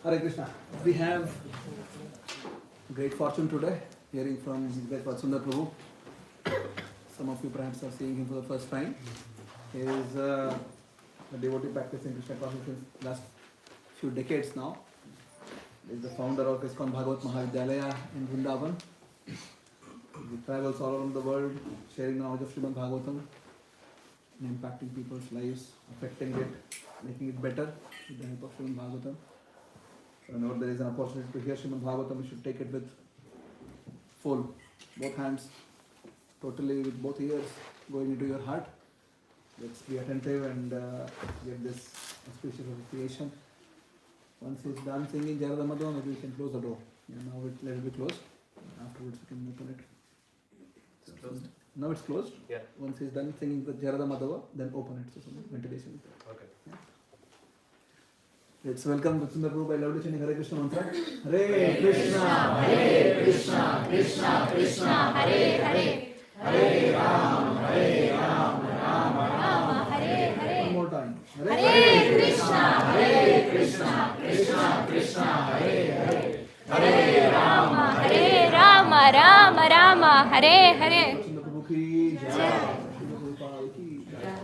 Hare Krishna. We have great fortune today, hearing from His great Brajsundar Prabhu. Some of you perhaps are seeing him for the first time. He is a devotee practicing Krishna consciousness since last few decades now. He is the founder of ISKCON Bhagavat Mahavidyalaya in Vrindavan. He travels all around the world, sharing knowledge of Srimad Bhagavatam and impacting people's lives, affecting it, making it better with the help of Srimad Bhagavatam. So whenever there is an opportunity to hear Srimad Bhagavatam, we should take it with full, both hands, totally with both ears going into your heart. Let's be attentive and get this auspicious association. Once he's done singing Jarada Madhava, maybe we can close the door. Now let it be closed. Afterwards we can open it. It's closed. Now it's closed. Yeah. Once he's done singing the Jarada Madhava, then open it. So some ventilation is there. Okay. Yeah. Let's welcome Brajsundar Prabhu by loudly chanting Hare Krishna mantra. Hare Krishna, Hare Krishna, Krishna Krishna, Hare Hare, Hare Ram, Ram Ram, Hare Hare. One more time. Hare Krishna, Krishna Krishna, Hare Hare, Hare Rama, Rama, Hare Hare. Brajsundar Prabhu ki jai. Brajsundar Prabhu ki jai.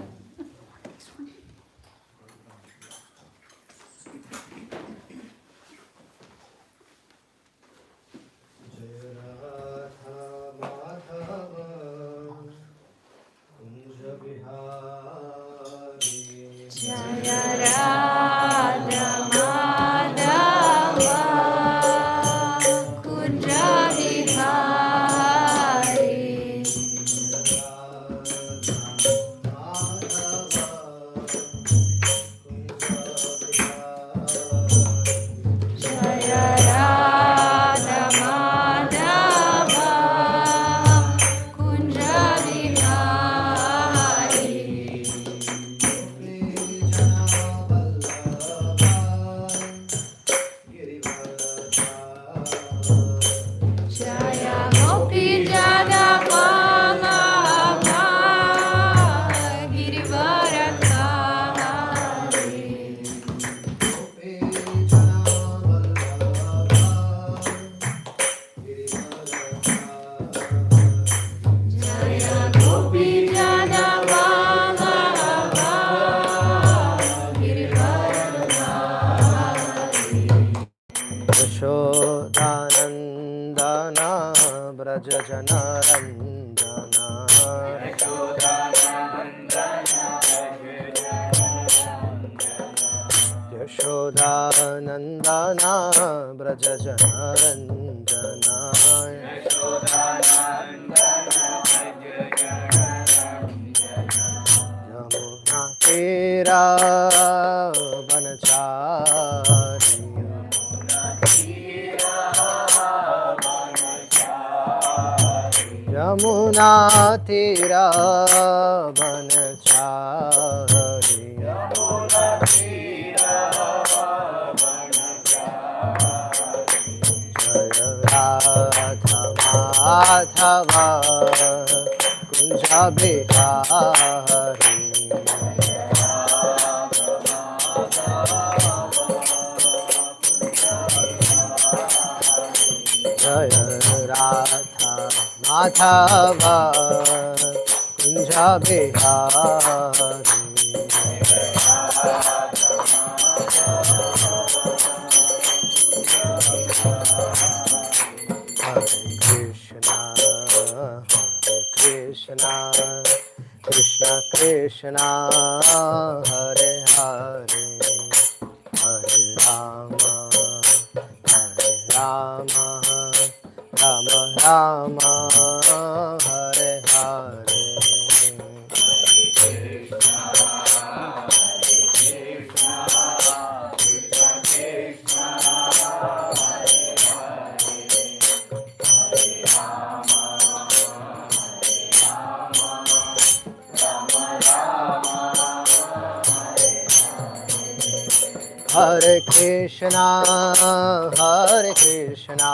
Hare Krishna,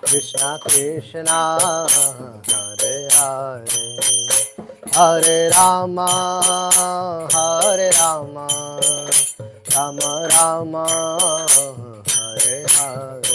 Krishna Krishna, Hare Hare, Hare Rama, Rama Rama Hare Hare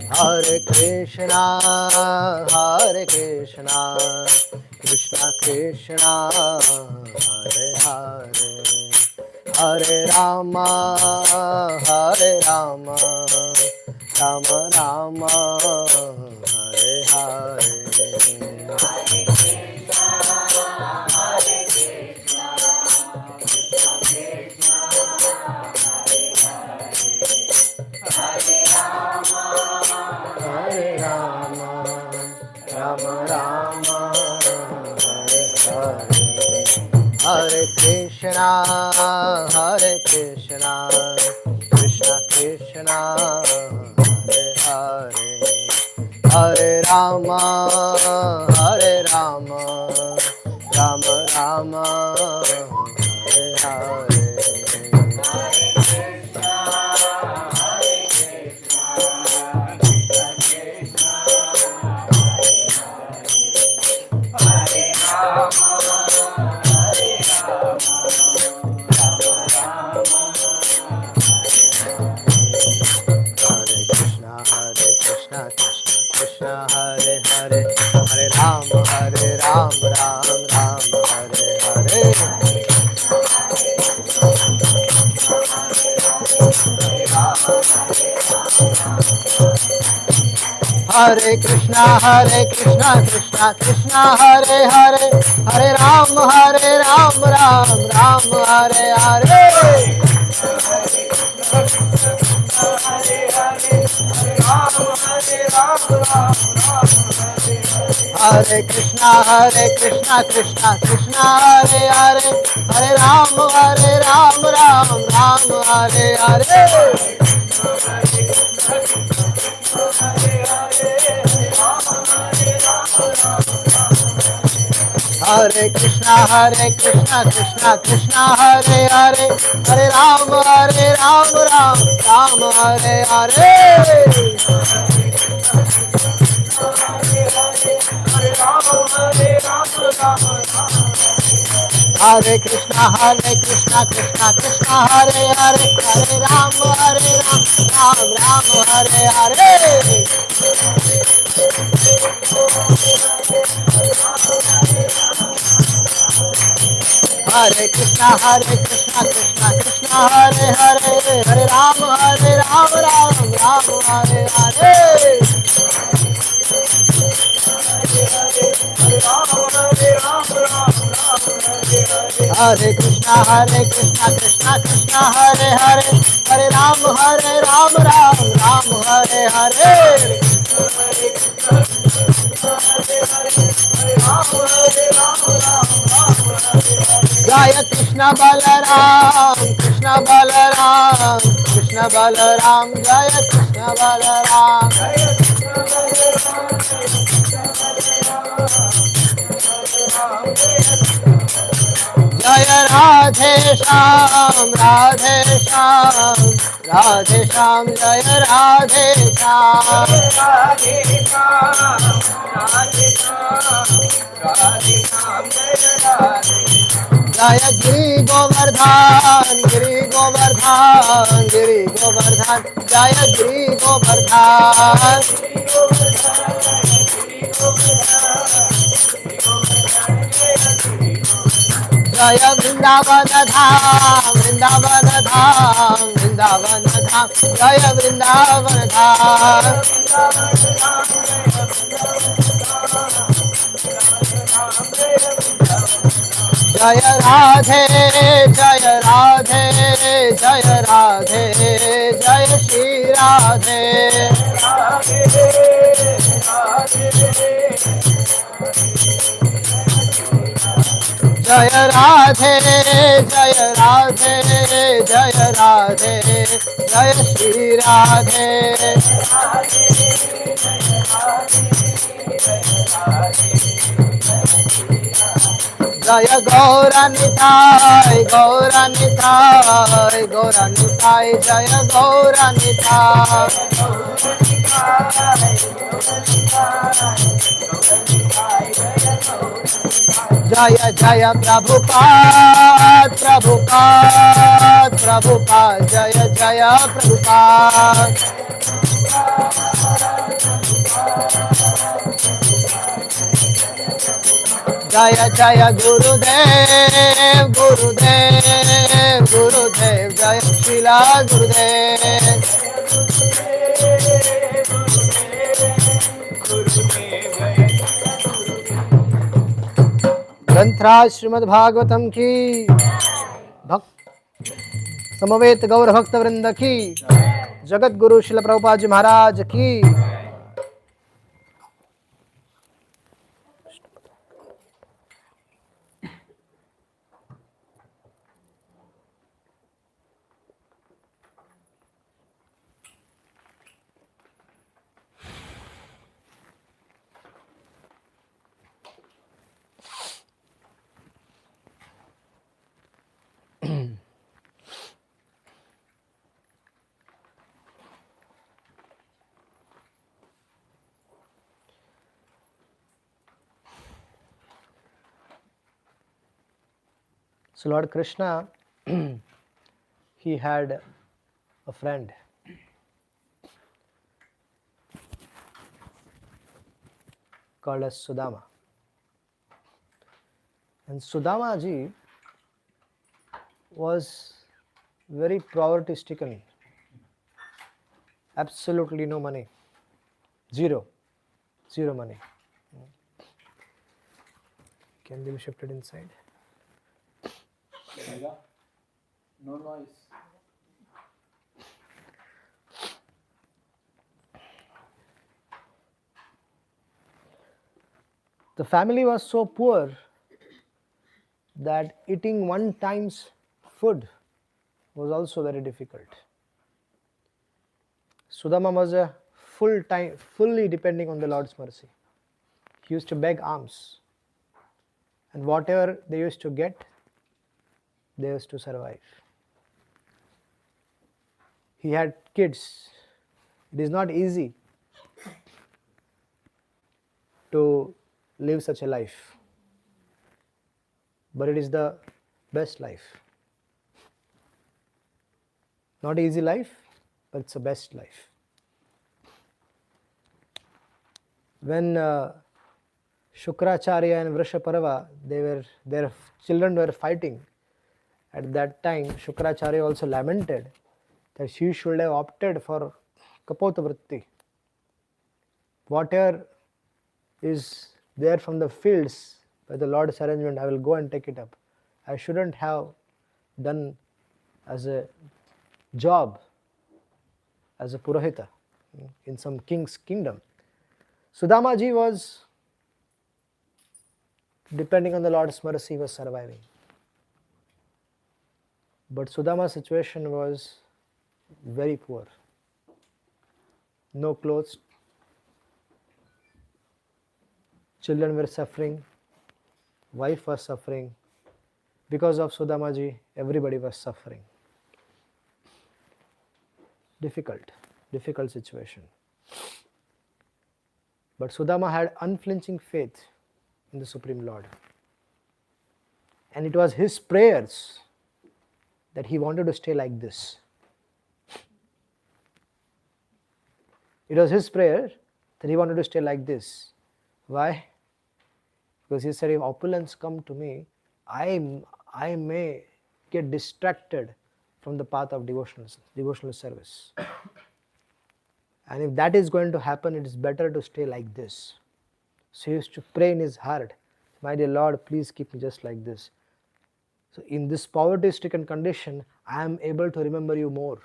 Hare Krishna, Hare Krishna, Krishna Krishna, Hare Hare, Hare Rama, Hare Rama, Rama Rama, Hare Hare. Hare Krishna, Hare Krishna, Krishna Krishna, Hare Hare, Hare Rama, Hare Rama, Rama Rama, Hare Hare. Hare Krishna, Krishna Krishna, Hare Hare, Hare Ram, Ram Ram, Hare Hare. Hare Krishna, Krishna Krishna, Hare Hare, Hare Ram, Ram Ram, Hare Hare. Hare Krishna, Krishna Krishna, Hare Hare, Hare Ram, Ram Hare Hare. Hare Krishna, Krishna Krishna, Hare Hare, Hare Ram, Ram Hare Hare. Hare Krishna, Krishna Krishna, Hare Hare, Hare Ram, Ram Hare Hare. Hare Krishna, Krishna Krishna, Hare Hare, Hare Ram, Ram Hare Hare. Jaya Krishna Balaram, Krishna Balaram, Krishna Balaram, Jaya Krishna Balaram. Jaya Radhe Shyam, Radhe Shyam, Radhe Shyam, Jaya Radhe Shyam. Radhe Shyam, Radhe Shyam, Radhe Shyam, Jaya Radhe Shyam. Jaya Giri Govardhan, Giri Govardhan, Giri Govardhan, Jaya Giri Govardhan. Jaya Vrindavan Dham, Vrindavan Dham, Vrindavan Dham, Jaya Vrindavan Dham. Jaya Radhe, Jaya Radhe, Jaya Radhe, Jaya Shri Radhe. Jaya Radhe, Jaya Radhe, Jaya Radhe, Jaya Shri Radhe. Jaya Gaura Nitai, Gaura Nitai, Gaura Nitai, Jaya Gaura Nitai. Jaya Jaya Prabhupada, Prabhupada, Prabhupada, Jaya Jaya Prabhupada. Jaya Jaya Gurudev, Gurudev, Gurudev, Jaya Srila Gurudev. ग्रंथराज Shrimad Bhagavatam की, भक्त समवेत गौर भक्त वृंद की, जगत गुरु श्रील प्रभुपाद जी महाराज की. So Lord Krishna, he had a friend called as Sudama. And Sudama ji was very poverty stricken. Absolutely no money. Zero money. Can they be shifted inside? No noise. The family was so poor that eating one time's food was also very difficult. Sudama was a fully depending on the Lord's mercy. He used to beg alms, and whatever they used to get, they used to survive. He had kids. It is not easy to live such a life, but it is the best life. Not easy life, but it's the best life. When Shukracharya and Vrishaparva, their children were fighting. At that time, Shukracharya also lamented that she should have opted for Kapota Vritti. Whatever is there from the fields by the Lord's arrangement, I will go and take it up. I shouldn't have done as a job as a Purohita in some king's kingdom. Sudama ji was depending on the Lord's mercy, was surviving. But Sudama's situation was very poor. No clothes. Children were suffering. Wife was suffering. Because of Sudama ji, everybody was suffering. Difficult situation. But Sudama had unflinching faith in the Supreme Lord. And it was his prayers that he wanted to stay like this. It was his prayer that he wanted to stay like this. Why? Because he said, if opulence come to me, I may get distracted from the path of devotional service. And if that is going to happen, it is better to stay like this. So he used to pray in his heart, my dear Lord, please keep me just like this. So in this poverty-stricken condition, I am able to remember you more.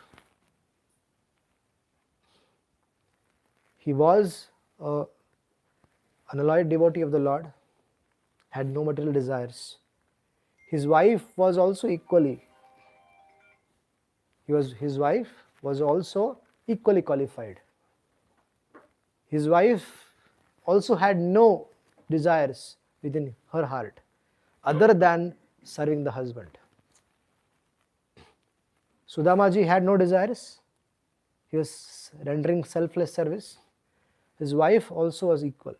He was an unalloyed devotee of the Lord, had no material desires. His wife was also equally. His wife was also equally qualified. His wife also had no desires within her heart. other than serving the husband. Sudāmā had no desires. He was rendering selfless service. His wife also was equal.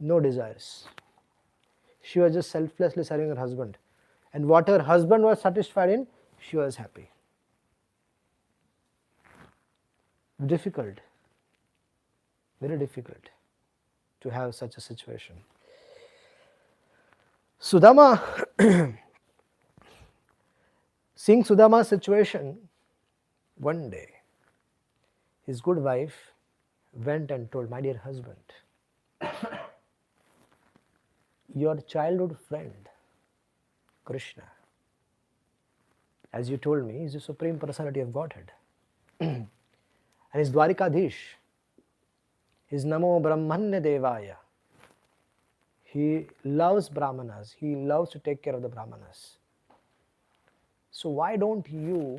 No desires. She was just selflessly serving her husband. And what her husband was satisfied in, she was happy. Difficult. Very difficult to have such a situation. Sudama, seeing Sudama's situation, one day his good wife went and told, my dear husband, your childhood friend, Krishna, as you told me, is the Supreme Personality of Godhead. And his Dwarikadhish, his Namo Brahmanya Devaya. He loves Brahmanas, he loves to take care of the Brahmanas. So why don't you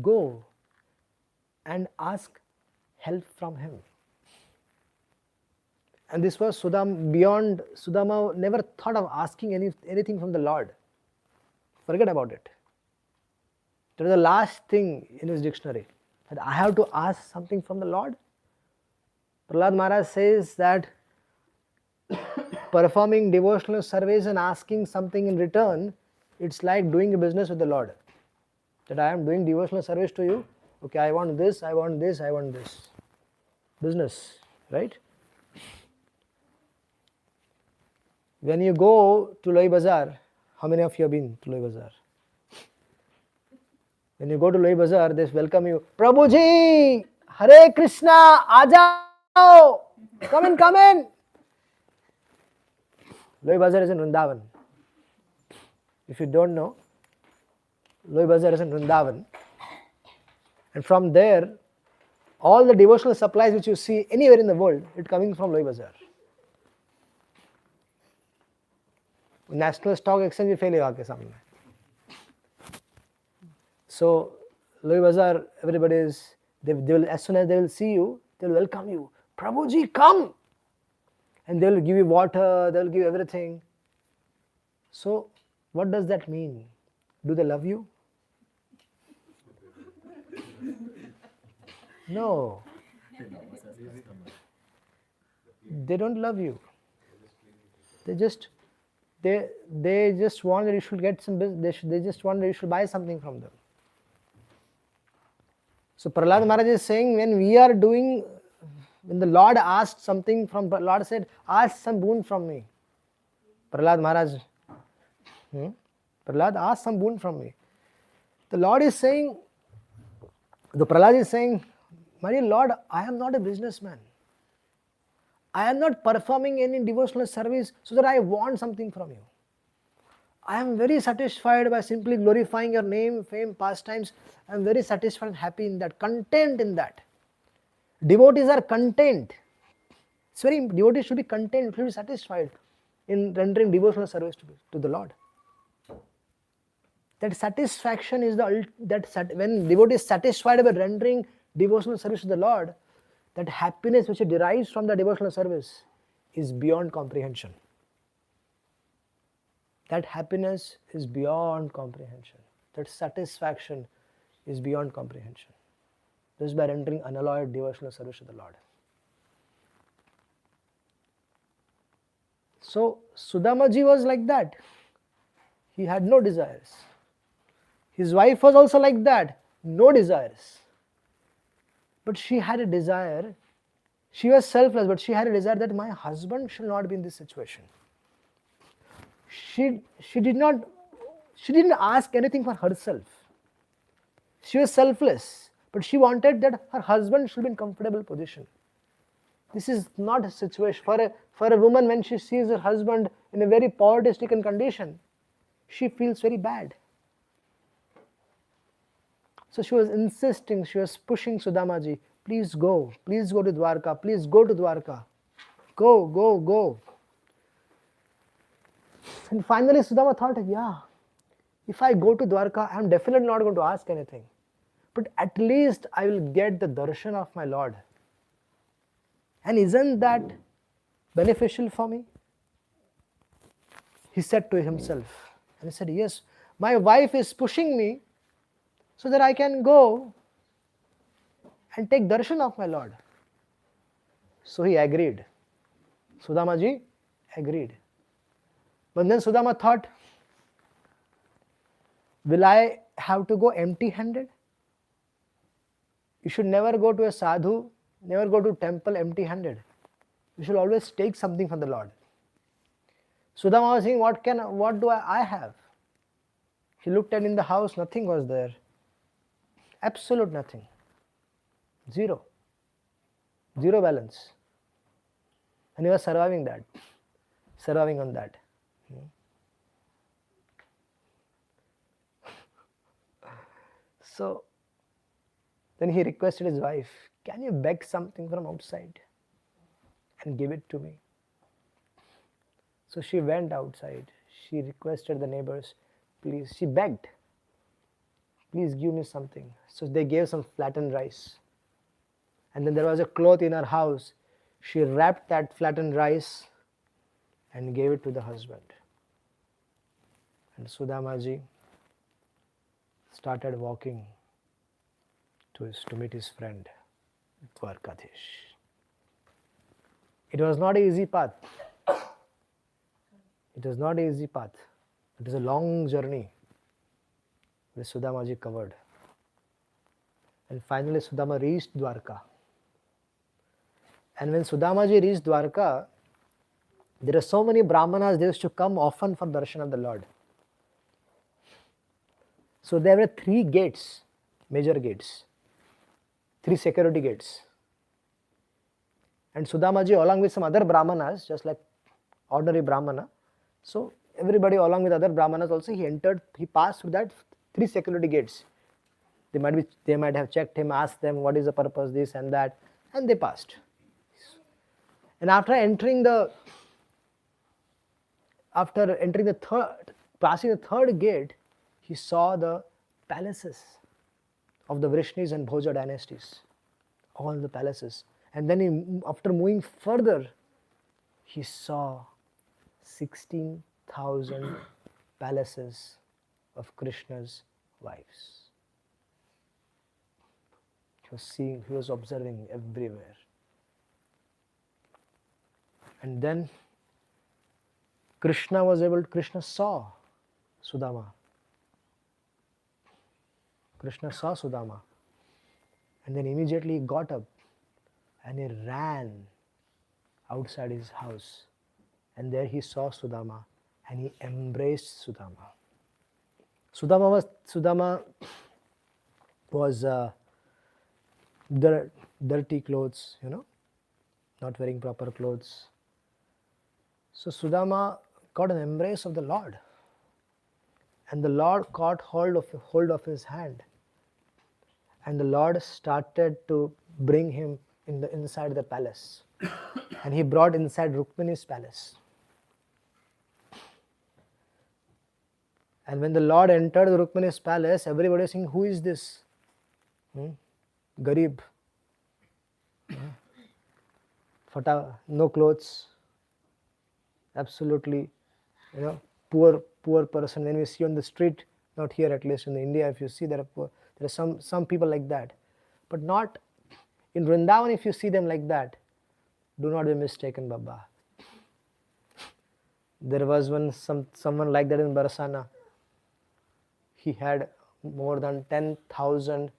go and ask help from him? And this was Sudama, beyond, Sudama never thought of asking anything from the Lord. Forget about it. That was the last thing in his dictionary, that I have to ask something from the Lord. Prahlad Maharaj says that performing devotional service and asking something in return, it's like doing a business with the Lord. That I am doing devotional service to you, okay, I want this, I want this, I want this. Business, right? When you go to Loi Bazaar, how many of you have been to Loi Bazaar? When you go to Loi Bazaar, they welcome you. Prabhu ji, Hare Krishna, aajao, come in, come in. Loi Bazaar is in Vrindavan. If you don't know, Loi Bazaar is in Vrindavan. And from there, all the devotional supplies which you see anywhere in the world, it's coming from Loi Bazaar. National Stock Exchange भी fail है आपके सामने. So Loi Bazaar, everybody is, they will, as soon as they will see you, they will welcome you. Prabhu ji, come! And they will give you water, they will give you everything. So what does that mean? Do they love you? No. They don't love you. They just want that you should get some business. They just want that you should buy something from them. So Prahlad Maharaj is saying, when the Lord asked something from, Lord said, ask some boon from me. Prahlad Maharaj, Prahlad, ask some boon from me. The Lord is saying, the Prahlad is saying, my dear Lord, I am not a businessman. I am not performing any devotional service so that I want something from you. I am very satisfied by simply glorifying your name, fame, pastimes. I am very satisfied and happy in that, content in that. Devotees are content. It's very, devotees should be content, should be satisfied in rendering devotional service to the Lord. That satisfaction is when devotee is satisfied by rendering devotional service to the Lord, that happiness which derives from the devotional service is beyond comprehension. That happiness is beyond comprehension. That satisfaction is beyond comprehension. Just by rendering unalloyed devotional service to the Lord. So Sudama ji was like that. He had no desires. His wife was also like that, no desires. But she had a desire. She was selfless, but she had a desire that my husband should not be in this situation. She didn't ask anything for herself. She was selfless, but she wanted that her husband should be in comfortable position. This is not a situation for a woman when she sees her husband in a very poverty-stricken condition. She feels very bad. So she was insisting, she was pushing Sudama ji, please go to Dwarka, please go to Dwarka. Go. And finally Sudama thought, yeah, if I go to Dwarka, I am definitely not going to ask anything. But at least I will get the darshan of my Lord. And isn't that beneficial for me? he said to himself, and he said, yes, my wife is pushing me so that I can go and take darshan of my Lord. So he agreed. Sudama ji agreed. But then Sudama thought, will I have to go empty-handed? You should never go to a sadhu, never go to temple empty-handed. You should always take something from the Lord. Sudama was saying, what do I have? He looked at in the house, nothing was there. Absolute nothing. Zero. Zero balance. And he was surviving on that. So then he requested his wife, can you beg something from outside and give it to me? So she went outside. She requested the neighbors, please, she begged, please give me something. So they gave some flattened rice. And then there was a cloth in her house. She wrapped that flattened rice and gave it to the husband. And Sudamaji started walking to meet his friend, Dwarkadhish. It was not an easy path. It was not an easy path. It was a long journey which Sudamaji covered. And finally Sudama reached Dwarka. And when Sudamaji reached Dwarka, there are so many Brahmanas, they used to come often for darshan of the Lord. So there were 3 gates, major gates, 3 security gates. And Sudamaji, along with some other Brahmanas, just like ordinary Brahmana, so everybody along with other Brahmanas also, he passed through that 3 security gates. They might have checked him, asked them what is the purpose, this and that, and they passed. And passing the third gate, he saw the palaces of the Vrishnis and Bhoja dynasties, all the palaces. And then after moving further, he saw 16,000 palaces of Krishna's wives. He was observing everywhere. And then Krishna saw Sudama. Krishna saw Sudama. And then immediately he got up and he ran outside his house. And there he saw Sudama and he embraced Sudama. Sudama was dirty clothes, not wearing proper clothes. So Sudama got an embrace of the Lord. And the Lord caught hold of his hand. And the Lord started to bring him inside the palace. And he brought inside Rukmini's palace. And when the Lord entered the Rukmini's palace, everybody was saying, who is this? Garib. No clothes. Absolutely, poor person. When we see on the street, not here at least in India, if you see there are some people like that. But not in Vrindavan, if you see them like that, do not be mistaken, Baba. There was someone like that in Barsana. He had more than 10,000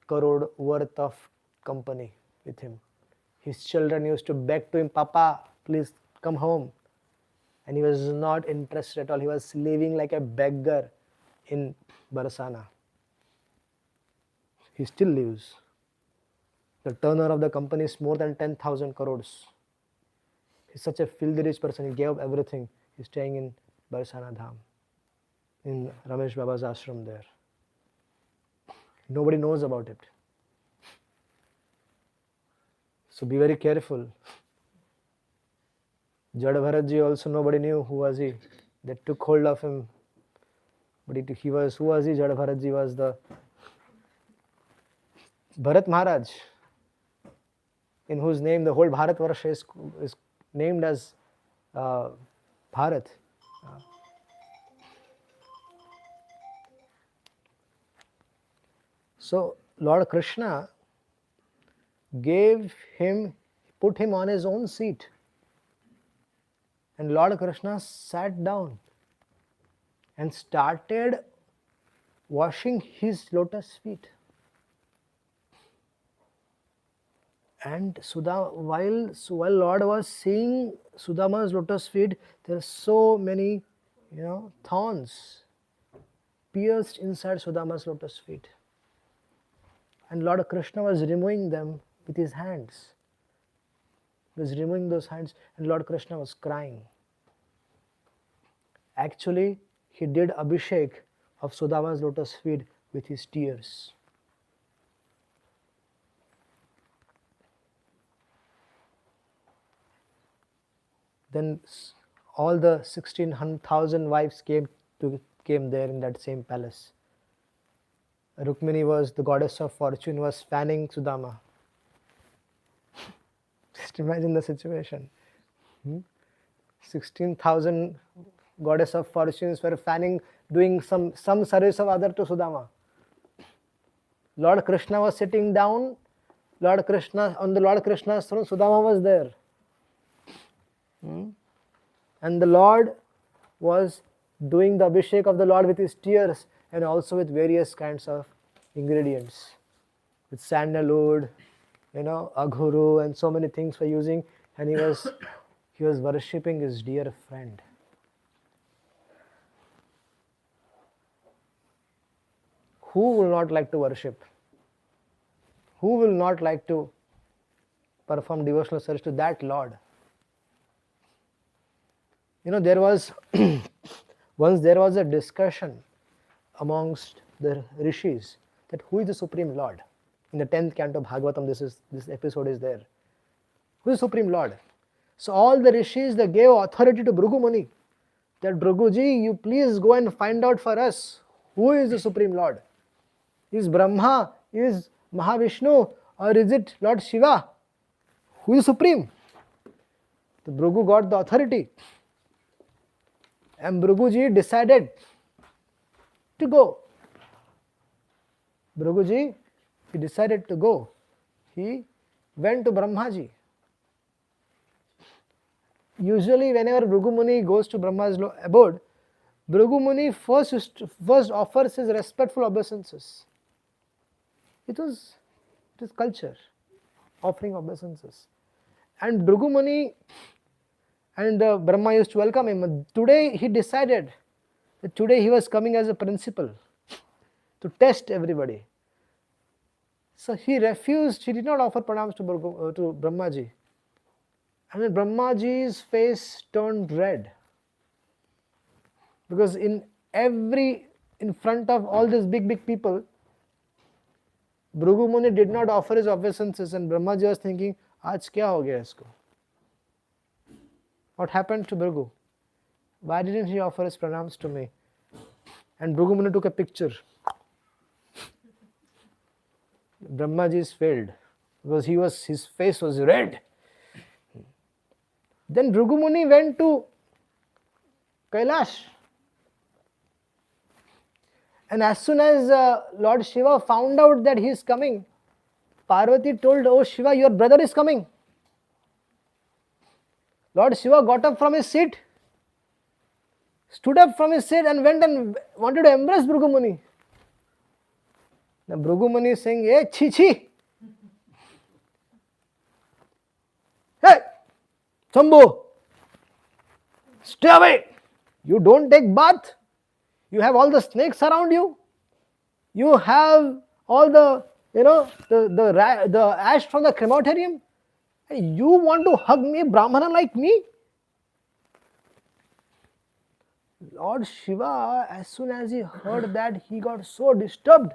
crore worth of company with him. His children used to beg to him, Papa, please come home. And he was not interested at all. He was living like a beggar in Barsana. He still lives. The turnover of the company is more than 10,000 crores. He's such a filthy rich person. He gave up everything. He's staying in Barsana Dham, in Ramesh Baba's ashram there. Nobody knows about it. So be very careful. Jada Bharatji also, nobody knew who was he. They took hold of him. But who was he? Jada Bharatji was the Bharat Maharaj, in whose name the whole Bharat Varsha is named as Bharat. So Lord Krishna put him on his own seat. And Lord Krishna sat down and started washing his lotus feet. And while Lord was seeing Sudama's lotus feet, there are so many, thorns pierced inside Sudama's lotus feet. And Lord Krishna was removing them with his hands. He was removing those hands, and Lord Krishna was crying. Actually, he did abhishek of Sudama's lotus feet with his tears. Then all the 16,000 wives came there in that same palace. Rukmini was the goddess of fortune, was fanning Sudama. Just imagine the situation. 16,000 goddess of fortunes were fanning, doing some service of other to Sudama. Lord Krishna was sitting down. On the Lord Krishna's throne, Sudama was there. And the Lord was doing the abhishek of the Lord with his tears, and also with various kinds of ingredients, with sandalwood, aghuru, and so many things were using, and he was worshipping his dear friend. Who will not like to worship? Who will not like to perform devotional service to that Lord? There was once there was a discussion amongst the rishis that who is the Supreme Lord. In the 10th canto of Bhagavatam, this episode is there. Who is the Supreme Lord? So all the rishis, they gave authority to Bhrigu Muni, that Bhriguji, you please go and find out for us who is the Supreme Lord. Is Brahma, is Mahavishnu, or is it Lord Shiva? Who is supreme? The Bhrigu got the authority. And Bhriguji decided to go. Bhriguji, he decided to go. He went to Brahmaji. Usually whenever Bhrigu Muni goes to Brahma's abode, Bhrigu Muni first offers his respectful obeisances. It is culture, offering obeisances. And Bhrigu Muni and Brahma used to welcome him. Today he decided that today he was coming as a principal to test everybody. So he refused, he did not offer pranams to Brahmaji. And then Brahmaji's face turned red. Because in front of all these big people, Bhrigu Muni did not offer his obeisances, and Brahmaji was thinking, Aaj kya ho gaya isko? What happened to Bhrigu? Why didn't he offer his pranams to me? And Bhrigu Muni took a picture. Brahmaji's failed because his face was red. Then Bhrigu Muni went to Kailash. And as soon as Lord Shiva found out that he is coming, Parvati told, "Oh Shiva, your brother is coming." Lord Shiva got up from his seat, stood up from his seat and went and wanted to embrace Bhrigu Muni. Now Bhrigu Muni is saying, "Hey, chi. Hey, Shambhu, stay away. You don't take bath. You have all the snakes around you. You have all the ash from the crematorium. And you want to hug me, Brahmana like me?" Lord Shiva, as soon as he heard that, he got so disturbed.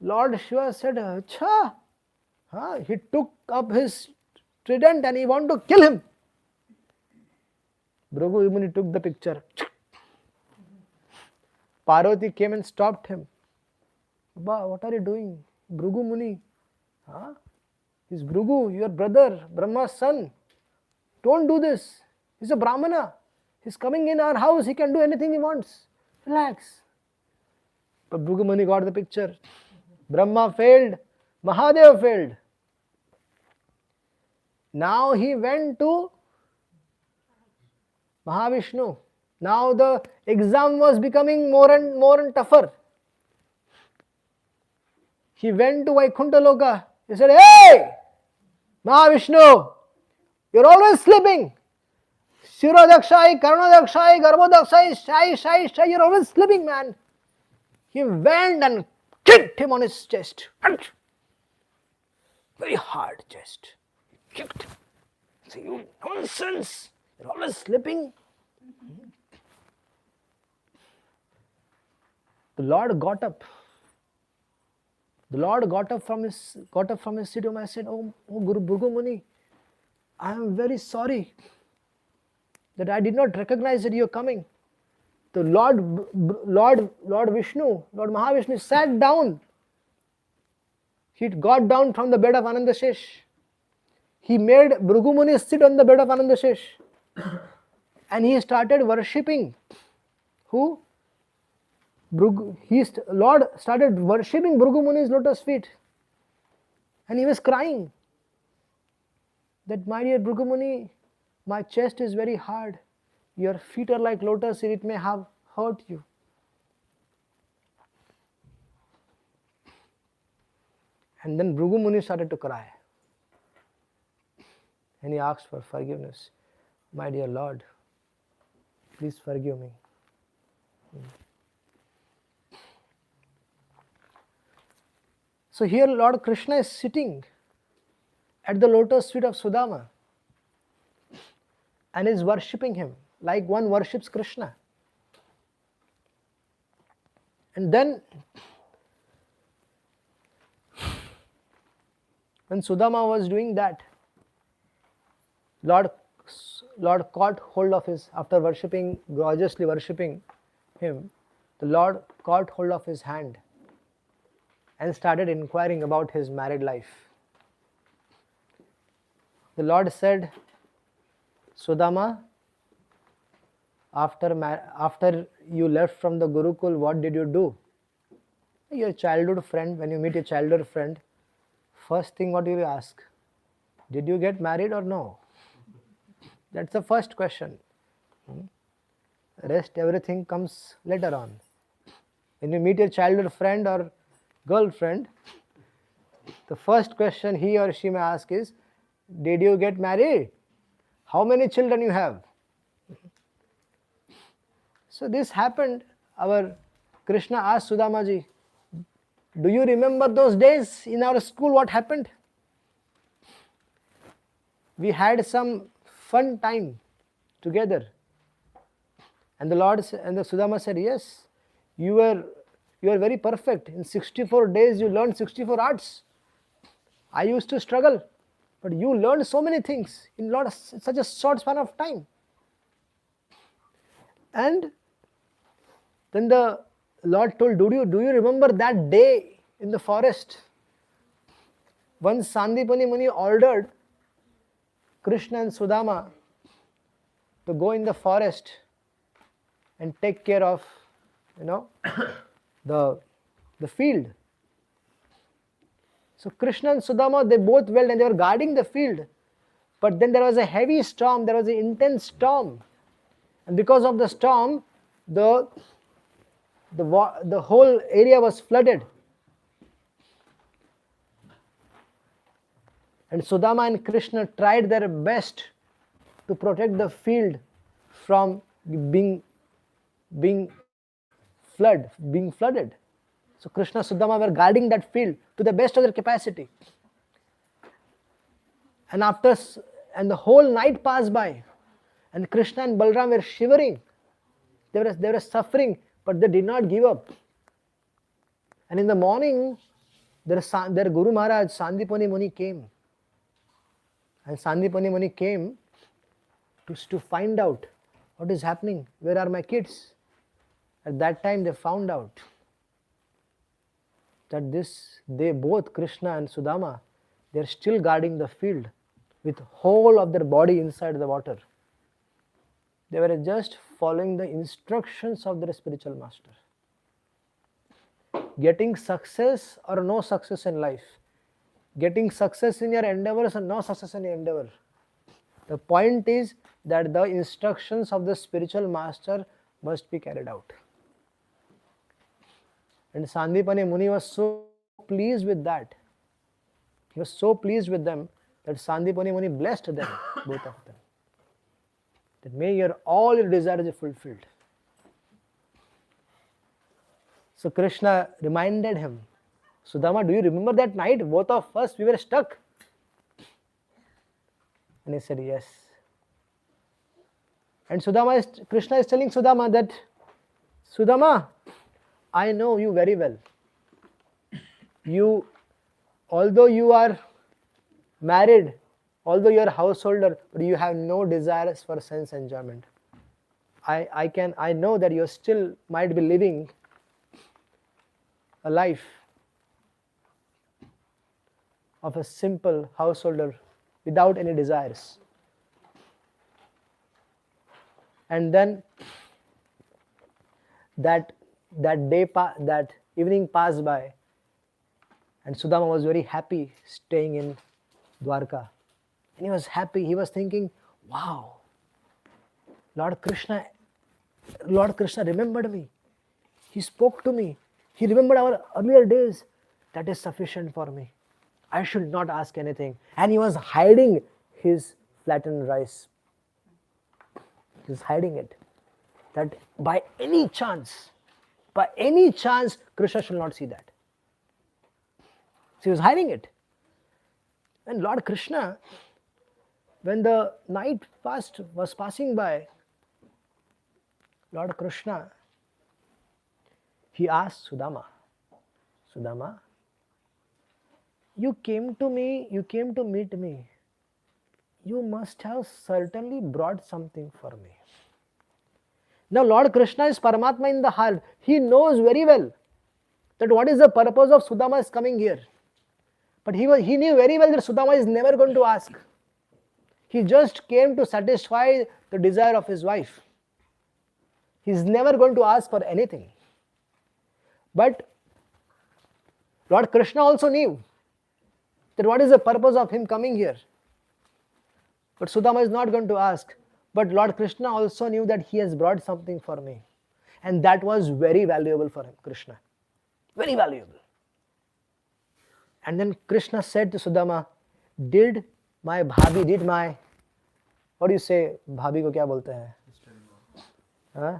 Lord Shiva said, "Acha." He took up his trident and he wanted to kill him. Bhrigu Muni took the picture. Parvati came and stopped him. "Baba, what are you doing? Bhrigu Muni. He's Bhrigu, your brother, Brahma's son. Don't do this. He's a Brahmana. He's coming in our house. He can do anything he wants. Relax." But Bhrigu Muni got the picture. Brahma failed, Mahadev failed. Now he went to Mahavishnu. Now the exam was becoming more and tougher. He went to Vaikuntha Loka. He said, "Hey, Mahavishnu, you're always sleeping. Shirodakshai, Karunadakshai, Garbhodakshai, Shai, you're always sleeping, man." He went and kicked him on his chest. Very hard chest. He kicked. Say, "You nonsense. You're always sleeping." The Lord got up. The Lord got up from his seat and said, "Oh Bhrigu Muni, I am very sorry that I did not recognize that you are coming." The Lord Vishnu, Lord Mahavishnu sat down. He got down from the bed of Anandashesh. He made Bhrigu Muni sit on the bed of Anandashesh. And he started worshipping. Who? Lord started worshipping Bhrigu Muni's lotus feet. And he was crying that, "My dear Bhrigu Muni, my chest is very hard. Your feet are like lotus, it may have hurt you." And then Bhrigu Muni started to cry. And he asked for forgiveness. "My dear Lord, please forgive me." So here Lord Krishna is sitting at the lotus feet of Sudama and is worshipping him like one worships Krishna. And then when Sudama was doing that, Lord caught hold of his, after worshipping, gorgeously worshipping him, the Lord caught hold of his hand and started inquiring about his married life. The Lord said, "Sudama, after you left from the Gurukul, what did you do? Your childhood friend, when you meet your childhood friend, first thing what you will ask, did you get married or no? That's the first question. Rest, everything comes later on. When you meet your childhood friend or girlfriend, the first question he or she may ask is, did you get married? How many children you have?" So this happened. Our Krishna asked Sudama ji, "Do you remember those days in our school, what happened? We had some fun time together." And the Sudama said, "Yes, you were very perfect. In 64 days you learned 64 arts. I used to struggle, but you learned so many things in such a short span of time." And then the Lord told, do you remember that day in the forest? Once Sandipani Muni ordered Krishna and Sudama to go in the forest and take care of, the field. So Krishna and Sudama, they both went and they were guarding the field. But then there was a heavy storm, there was an intense storm. And because of the storm, the whole area was flooded. And Sudama and Krishna tried their best to protect the field from being flooded. So Krishna and Sudama were guarding that field to the best of their capacity. And the whole night passed by, and Krishna and Balram were shivering. They were suffering, but they did not give up. And in the morning, their Guru Maharaj, Sandipani Muni, came. And Sandipani Muni came to find out what is happening. Where are my kids? At that time, they found out that they both, Krishna and Sudama, they are still guarding the field with whole of their body inside the water. They were just following the instructions of their spiritual master. getting success or no success in life, getting success in your endeavors or no success in your endeavor. The point is that the instructions of the spiritual master must be carried out. And Sandipani Muni was so pleased with that. He was so pleased with them that Sandipani Muni blessed them, both of them. That may all your desires be fulfilled. So Krishna reminded him, Sudama, do you remember that night? Both of us, we were stuck. And he said, yes. And Krishna is telling Sudama that, Sudama, I know you very well. Although you are married, although you are a householder, but you have no desires for sense enjoyment. I know that you still might be living a life of a simple householder without any desires. And then that evening passed by, and Sudama was very happy staying in Dwarka. And he was happy, he was thinking, wow, Lord Krishna remembered me. He spoke to me. He remembered our earlier days. That is sufficient for me. I should not ask anything. And he was hiding his flattened rice. He was hiding it. That by any chance, Krishna should not see that. So he was hiding it. And Lord Krishna, when the night was passing by, Lord Krishna, he asked Sudama, Sudama, you came to meet me. You must have certainly brought something for me. Now Lord Krishna is Paramatma in the heart. He knows very well that what is the purpose of Sudama's coming here. But he knew very well that Sudama is never going to ask. He just came to satisfy the desire of his wife. He is never going to ask for anything. But Lord Krishna also knew that what is the purpose of him coming here. But Sudama is not going to ask. But Lord Krishna also knew that he has brought something for me. And that was very valuable for him, Krishna. Very valuable. And then Krishna said to Sudama, did my, what do you say, bhabhi ko kya bolte hai? Huh?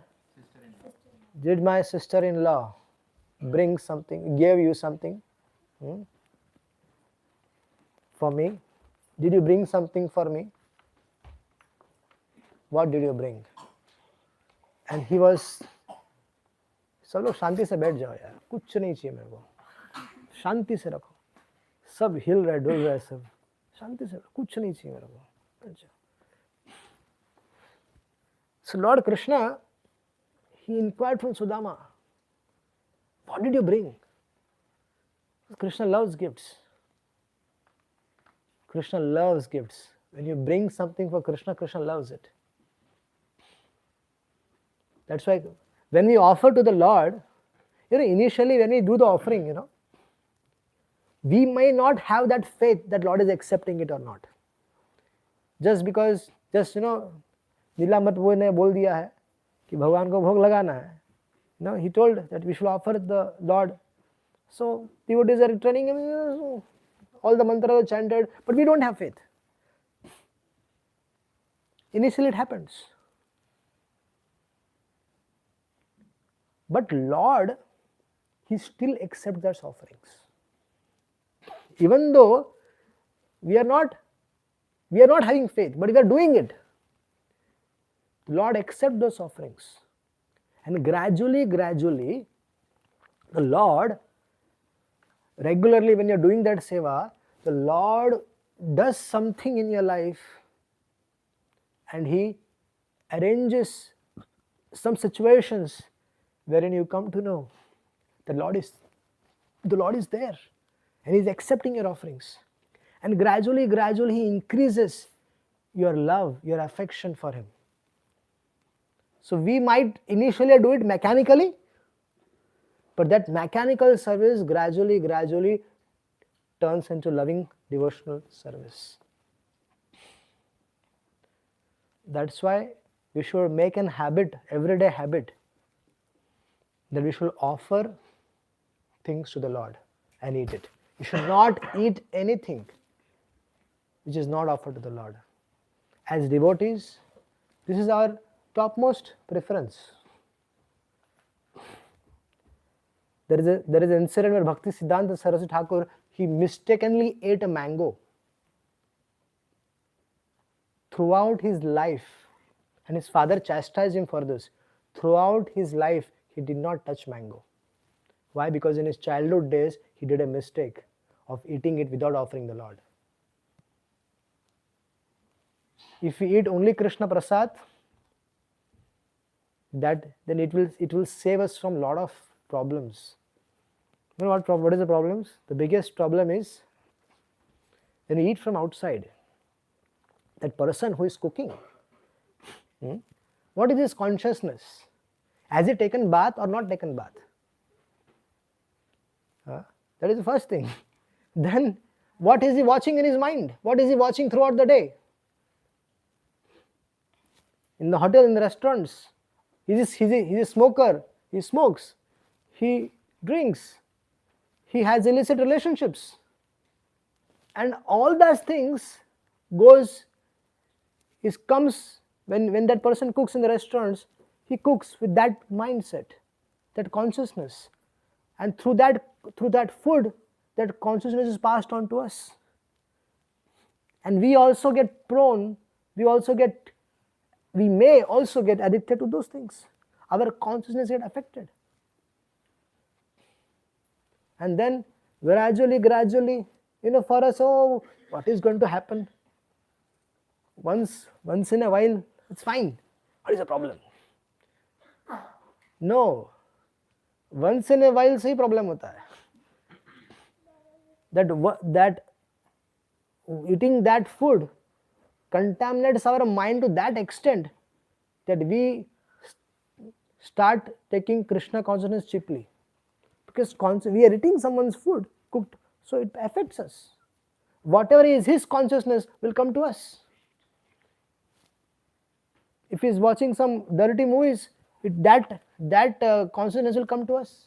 Did my sister-in-law bring something, gave you something for me? Did you bring something for me? What did you bring? And he was, सब लोग शांति से बैठ जाओ यार, कुछ नहीं चाहिए मेरे को, शांति से रखो, सब हिल रहे डुल रहे सब, शांति से, कुछ नहीं चाहिए मेरे को, बैठ जाओ. So Lord Krishna, he inquired from Sudama, what did you bring? Krishna loves gifts. Krishna loves gifts. When you bring something for Krishna, Krishna loves it. That's why when we offer to the Lord, initially when we do the offering, we may not have that faith that Lord is accepting it or not. Just because, Nilambar प्रभु ने बोल दिया है कि भगवान को भोग लगाना है. He told that we should offer the Lord. So devotees are returning him, all the mantras are chanted, but we don't have faith. Initially it happens. But Lord, he still accepts those offerings. Even though we are not having faith, but we are doing it. Lord accepts those offerings. And gradually, the Lord, regularly when you are doing that seva, the Lord does something in your life and he arranges some situations wherein you come to know the Lord is there and he is accepting your offerings. And gradually he increases your love, your affection for him. So we might initially do it mechanically, But that mechanical service gradually turns into loving devotional service. That's why we should make an habit, everyday habit, that we should offer things to the Lord and eat it. You should not eat anything which is not offered to the Lord. As devotees, this is our topmost preference. There is an incident where Bhakti Siddhanta Saraswati Thakur, he mistakenly ate a mango. Throughout his life, and his father chastised him for this, throughout his life he did not touch mango. Why? Because in his childhood days he did a mistake of eating it without offering the Lord. If we eat only Krishna Prasad, then it will save us from a lot of problems. You know what is the problems? The biggest problem is when we eat from outside. That person who is cooking, what is his consciousness? Has he taken bath or not taken bath? That is the first thing. Then what is he watching in his mind? What is he watching throughout the day? In the hotel, in the restaurants, he's a smoker, he smokes, he drinks, he has illicit relationships. And all those things comes when that person cooks in the restaurants, he cooks with that mindset, that consciousness. And through that food, that consciousness is passed on to us. And we also get prone, we may also get addicted to those things. Our consciousness get affected. And then gradually, for us, what is going to happen? Once in a while, it's fine. What is the problem? No. Once in a while से ही problem होता है. That eating that food contaminates our mind to that extent that we start taking Krishna consciousness cheaply. Because we are eating someone's food cooked, so it affects us. Whatever is his consciousness will come to us. If he is watching some dirty movies, that consciousness will come to us.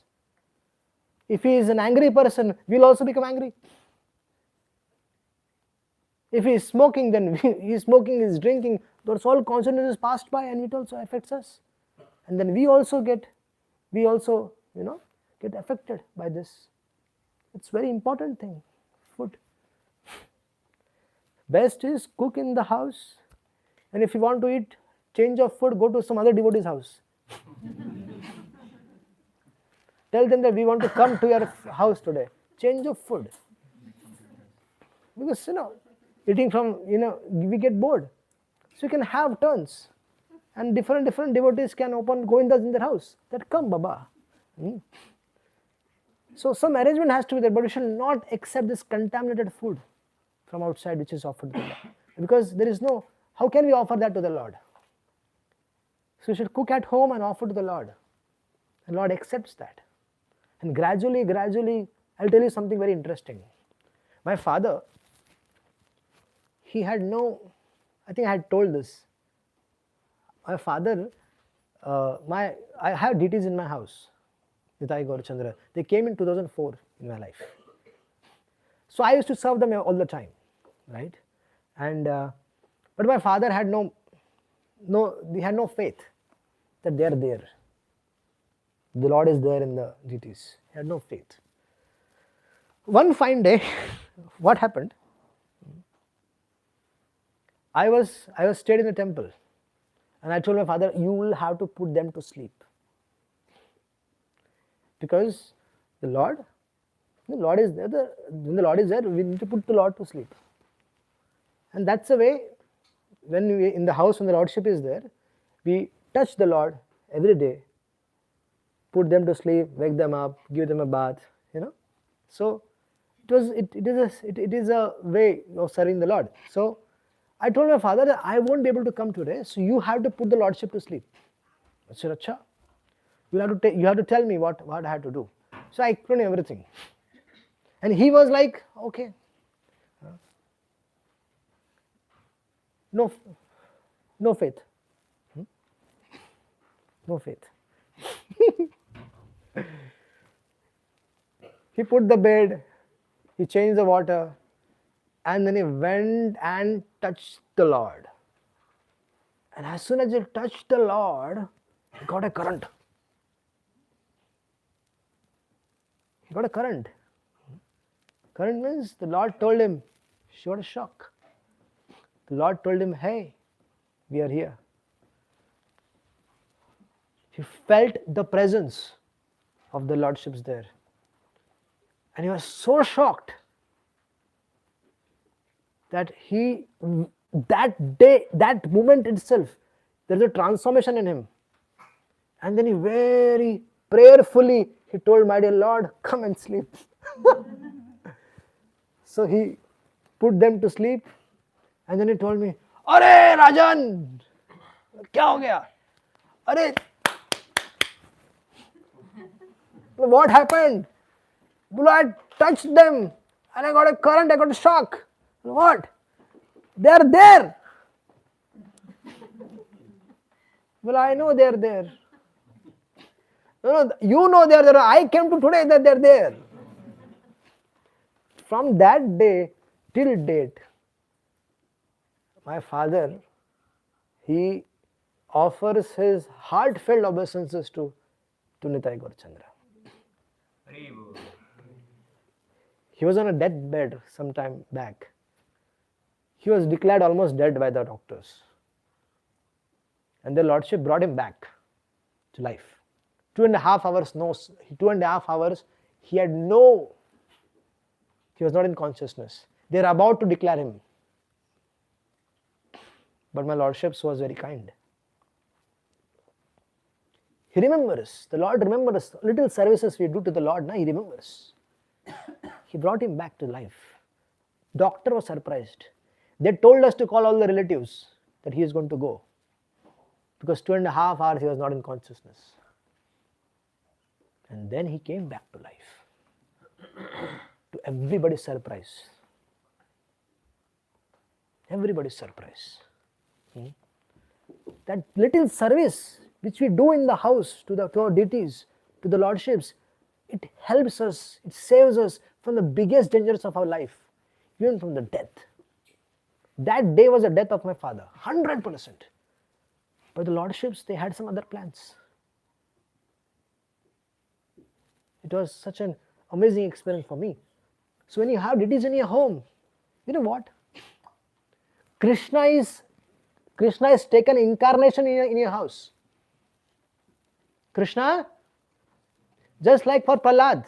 If he is an angry person, we will also become angry. If he is smoking, then he is smoking, he is drinking, those all consciousness is passed by and it also affects us. And then we also get affected by this. It's very important thing, food. Best is cook in the house, and if you want to eat change of food, go to some other devotee's house. Tell them that we want to come to your house today. Change of food. Because eating from, we get bored. So you can have turns. And different devotees can open Govindas in their house. That come, Baba. So some arrangement has to be there, but we should not accept this contaminated food from outside which is offered to the Lord. Because there is no, how can we offer that to the Lord? So we should cook at home and offer to the Lord. And Lord accepts that. And gradually, I'll tell you something very interesting. My father, he had I think I had told this. My father, I have deities in my house, Nitai, Gaur, Chandra. They came in 2004 in my life. So I used to serve them all the time, right? And but my father had he had no faith that they are there. The Lord is there in the deities. He had no faith. One fine day, what happened? I was stayed in the temple, and I told my father, you will have to put them to sleep. Because the Lord is there. When the Lord is there, we need to put the Lord to sleep. And that's the way, when we in the house, when the Lordship is there, we touch the Lord every day, put them to sleep, wake them up, give them a bath, So it is a way of serving the Lord. So I told my father that I won't be able to come today, so you have to put the Lordship to sleep. I said, Acha, you have to tell me what I have to do. So I explained everything. And he was like, okay. No faith. No faith. He put the bed, he changed the water, and then he went and touched the Lord. And as soon as he touched the Lord, he got a current. He got a current. Current means the Lord told him, she got a shock. The Lord told him, hey, we are here. He felt the presence of the Lordships there. And he was so shocked that that day, that moment itself, there is a transformation in him. And then he very prayerfully, he told, my dear Lord, come and sleep. So he put them to sleep. And then he told me, Arey Rajan, kya ho gaya? Arey, what happened? I touched them and I got a current, I got a shock. What? They are there. Well, I know they are there. No, you know they are there. I came to today that they are there. From that day till date, my father, he offers his heartfelt obeisances to Nitai Gaurchandra. He was on a deathbed some time back. He was declared almost dead by the doctors. And the Lordship brought him back to life. 2.5 hours, he was not in consciousness. They are about to declare him. But my Lordship was very kind. He remembers, the Lord remembers little services we do to the Lord, he remembers. He brought him back to life. Doctor was surprised. They told us to call all the relatives that he is going to go. Because 2.5 hours he was not in consciousness. And then he came back to life. To everybody's surprise. Everybody's surprise. That little service which we do in the house to our deities, to the Lordships, it helps us, it saves us from the biggest dangers of our life, even from the death. That day was the death of my father, 100%. But the Lordships, they had some other plans. It was such an amazing experience for me. So when you have deities in your home, you know what? Krishna is taken incarnation in your house. Krishna, just like for Prahlad,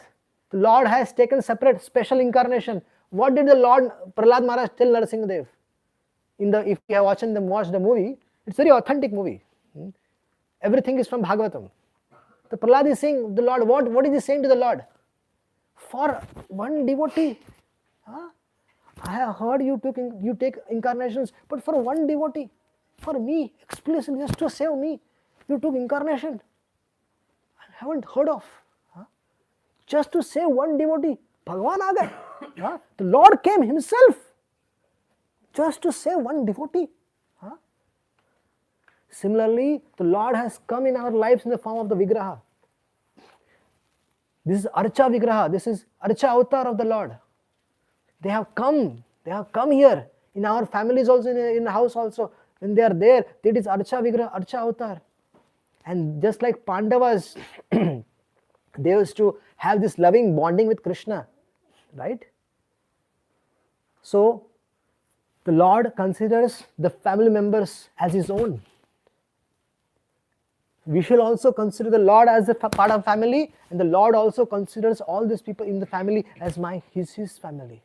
the Lord has taken separate special incarnation. What did the Lord Prahlad Maharaj tell Narasimhadev? If you have watched the movie, it's a very authentic movie. Everything is from Bhagavatam. The Prahlad is saying, the Lord, what is he saying to the Lord? For one devotee, I have heard you take incarnations, but for one devotee, for me, explicitly, just to save me, you took incarnation. I haven't heard of. Just to save one devotee, Bhagavan aa gaye. The Lord came himself just to save one devotee. Similarly, the Lord has come in our lives in the form of the Vigraha. This is Archa Vigraha, this is Archa Avatar of the Lord. They have come here in our families also, in the house also. When they are there, it is Archa Vigraha, Archa Avatar. And just like Pandavas, they used to have this loving bonding with Krishna, right? So, the Lord considers the family members as his own. We shall also consider the Lord as a part of family, and the Lord also considers all these people in the family as his family.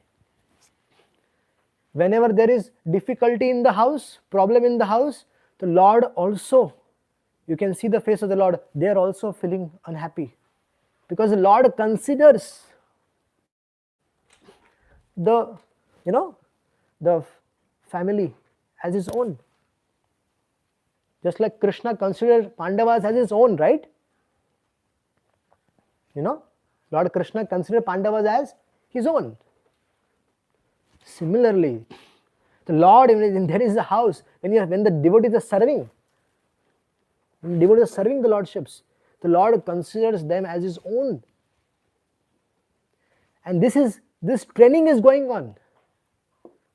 Whenever there is difficulty in the house, problem in the house, the Lord also, you can see the face of the Lord, they are also feeling unhappy. Because the Lord considers the family as his own. Just like Krishna considered Pandavas as his own, right? Lord Krishna considered Pandavas as his own. Similarly, the Lord, when there is a house, when the devotees are serving, when the devotees are serving the Lordships, the Lord considers them as his own. And this training is going on.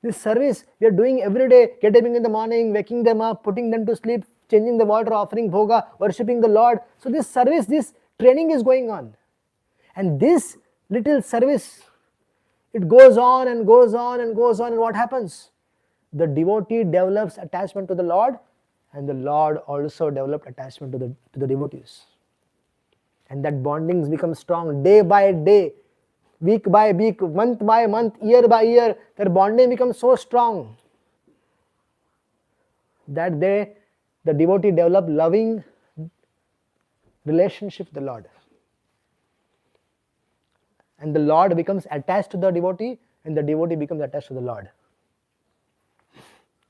This service we are doing every day, getting in the morning, waking them up, putting them to sleep, changing the water, offering bhoga, worshipping the Lord. So this service, this training is going on. And this little service, it goes on and goes on and goes on, and what happens? The devotee develops attachment to the Lord, and the Lord also develops attachment to the devotees. And that bonding becomes strong day by day, week by week, month by month, year by year. Their bonding becomes so strong that the devotee develop loving relationship with the Lord. And the Lord becomes attached to the devotee, and the devotee becomes attached to the Lord.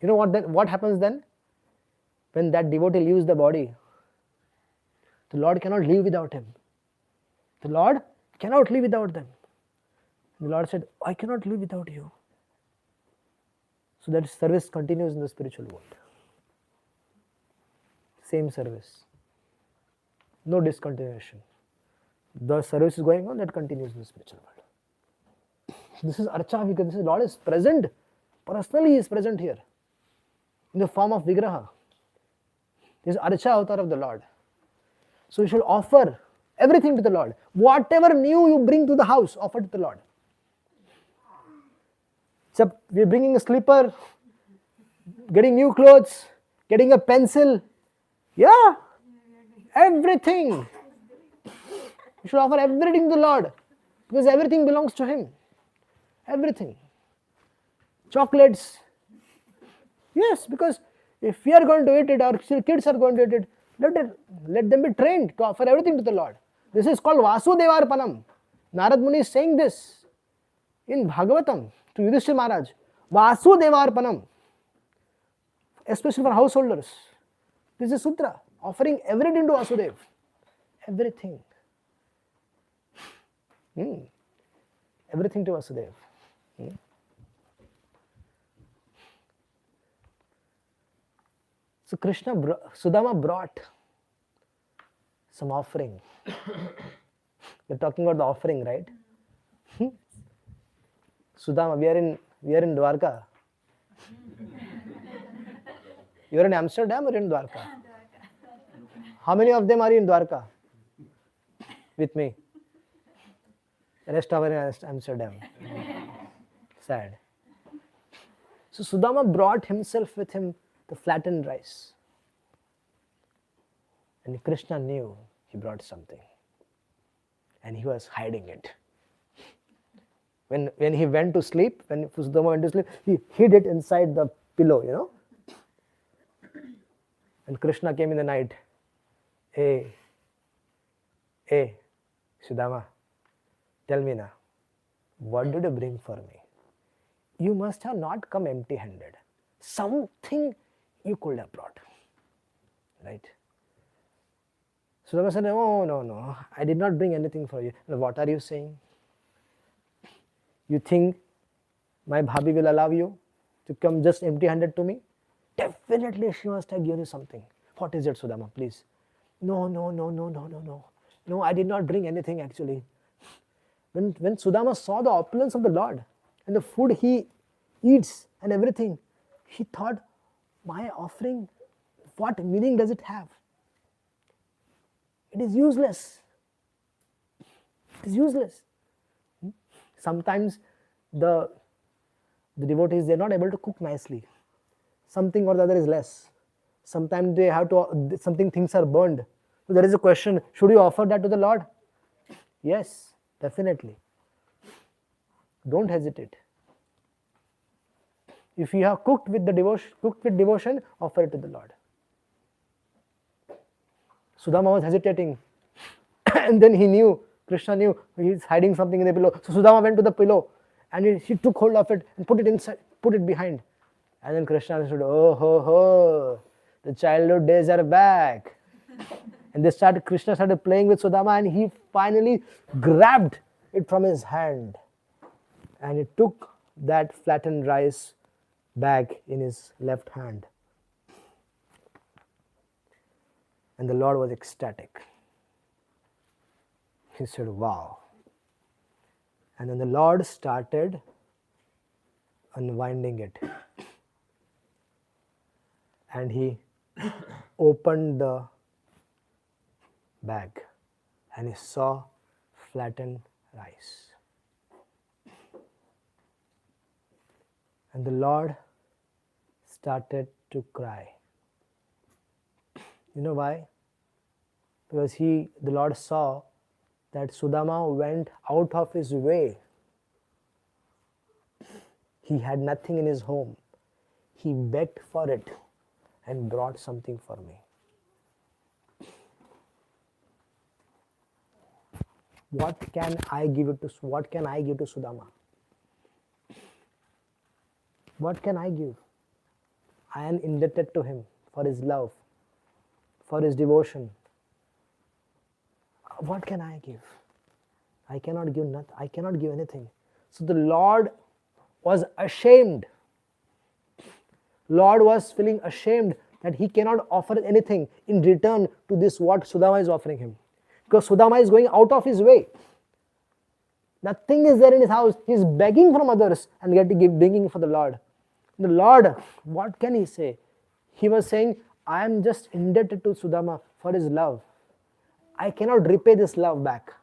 You know what happens then? When that devotee leaves the body, the Lord cannot live without him. The Lord cannot live without them. The Lord said, I cannot live without you. So that service continues in the spiritual world. Same service. No discontinuation. The service is going on, that continues in the spiritual world. This is Archa, because the Lord is present. Personally, He is present here in the form of Vigraha. This is Archa avatar of the Lord. So you should offer everything to the Lord. Whatever new you bring to the house, offer to the Lord. So we are bringing a slipper, getting new clothes, getting a pencil. Yeah, everything. You should offer everything to the Lord, because everything belongs to Him. Everything. Chocolates. Yes, because if we are going to eat it, our kids are going to eat it, let them be trained to offer everything to the Lord. This is called Vasudevarpanam. Narad Muni is saying this in Bhagavatam to Yudhishthira Maharaj. Vasudevarpanam. Especially for householders. This is Sutra. Offering everything to Vasudev. Everything. Everything to Vasudev. So Sudama brought some offering. We're talking about the offering, right? Sudama, we are in Dwarka. You are in Amsterdam or in Dwarka? How many of them are in Dwarka? With me. The rest are in Amsterdam. Sad. So Sudama brought himself with him the flattened rice. And Krishna knew he brought something. And he was hiding it. When he went to sleep, when Sudama went to sleep, he hid it inside the pillow, you know. And Krishna came in the night. Hey, Sudama, tell me now, what did you bring for me? You must have not come empty-handed. Something you could have brought, right? Sudama said, oh, no, I did not bring anything for you. And what are you saying? You think my bhabhi will allow you to come just empty-handed to me? Definitely she must have given you something. What is it, Sudama, please? No, I did not bring anything actually. When Sudama saw the opulence of the Lord and the food he eats and everything, he thought, my offering, what meaning does it have? It is useless. It is useless. Sometimes the devotees, they are not able to cook nicely. Something or the other is less. Sometimes they have to, things are burned. So there is a question, should you offer that to the Lord? Yes, definitely. Don't hesitate. If you have cooked with devotion, offer it to the Lord. Sudama was hesitating. And then Krishna knew he's hiding something in the pillow. So Sudama went to the pillow and he took hold of it and put it inside, put it behind. And then Krishna understood, oh, the childhood days are back. And Krishna started playing with Sudama, and he finally grabbed it from his hand. And he took that flattened rice bag in his left hand. And the Lord was ecstatic. He said, wow. And then the Lord started unwinding it. And he opened the bag and he saw flattened rice. And the Lord started to cry. You know why? Because the Lord saw that Sudama went out of his way. He had nothing in his home. He begged for it and brought something for me. What can I give to Sudama? What can I give? I am indebted to him for his love, for his devotion. What can I give? I cannot give nothing. I cannot give anything. So the Lord was ashamed. Lord was feeling ashamed that he cannot offer anything in return to this what Sudama is offering him. Because Sudama is going out of his way. Nothing is there in his house. He is begging from others and yet bringing for the Lord. The Lord, what can he say? He was saying, I am just indebted to Sudama for his love. I cannot repay this love back.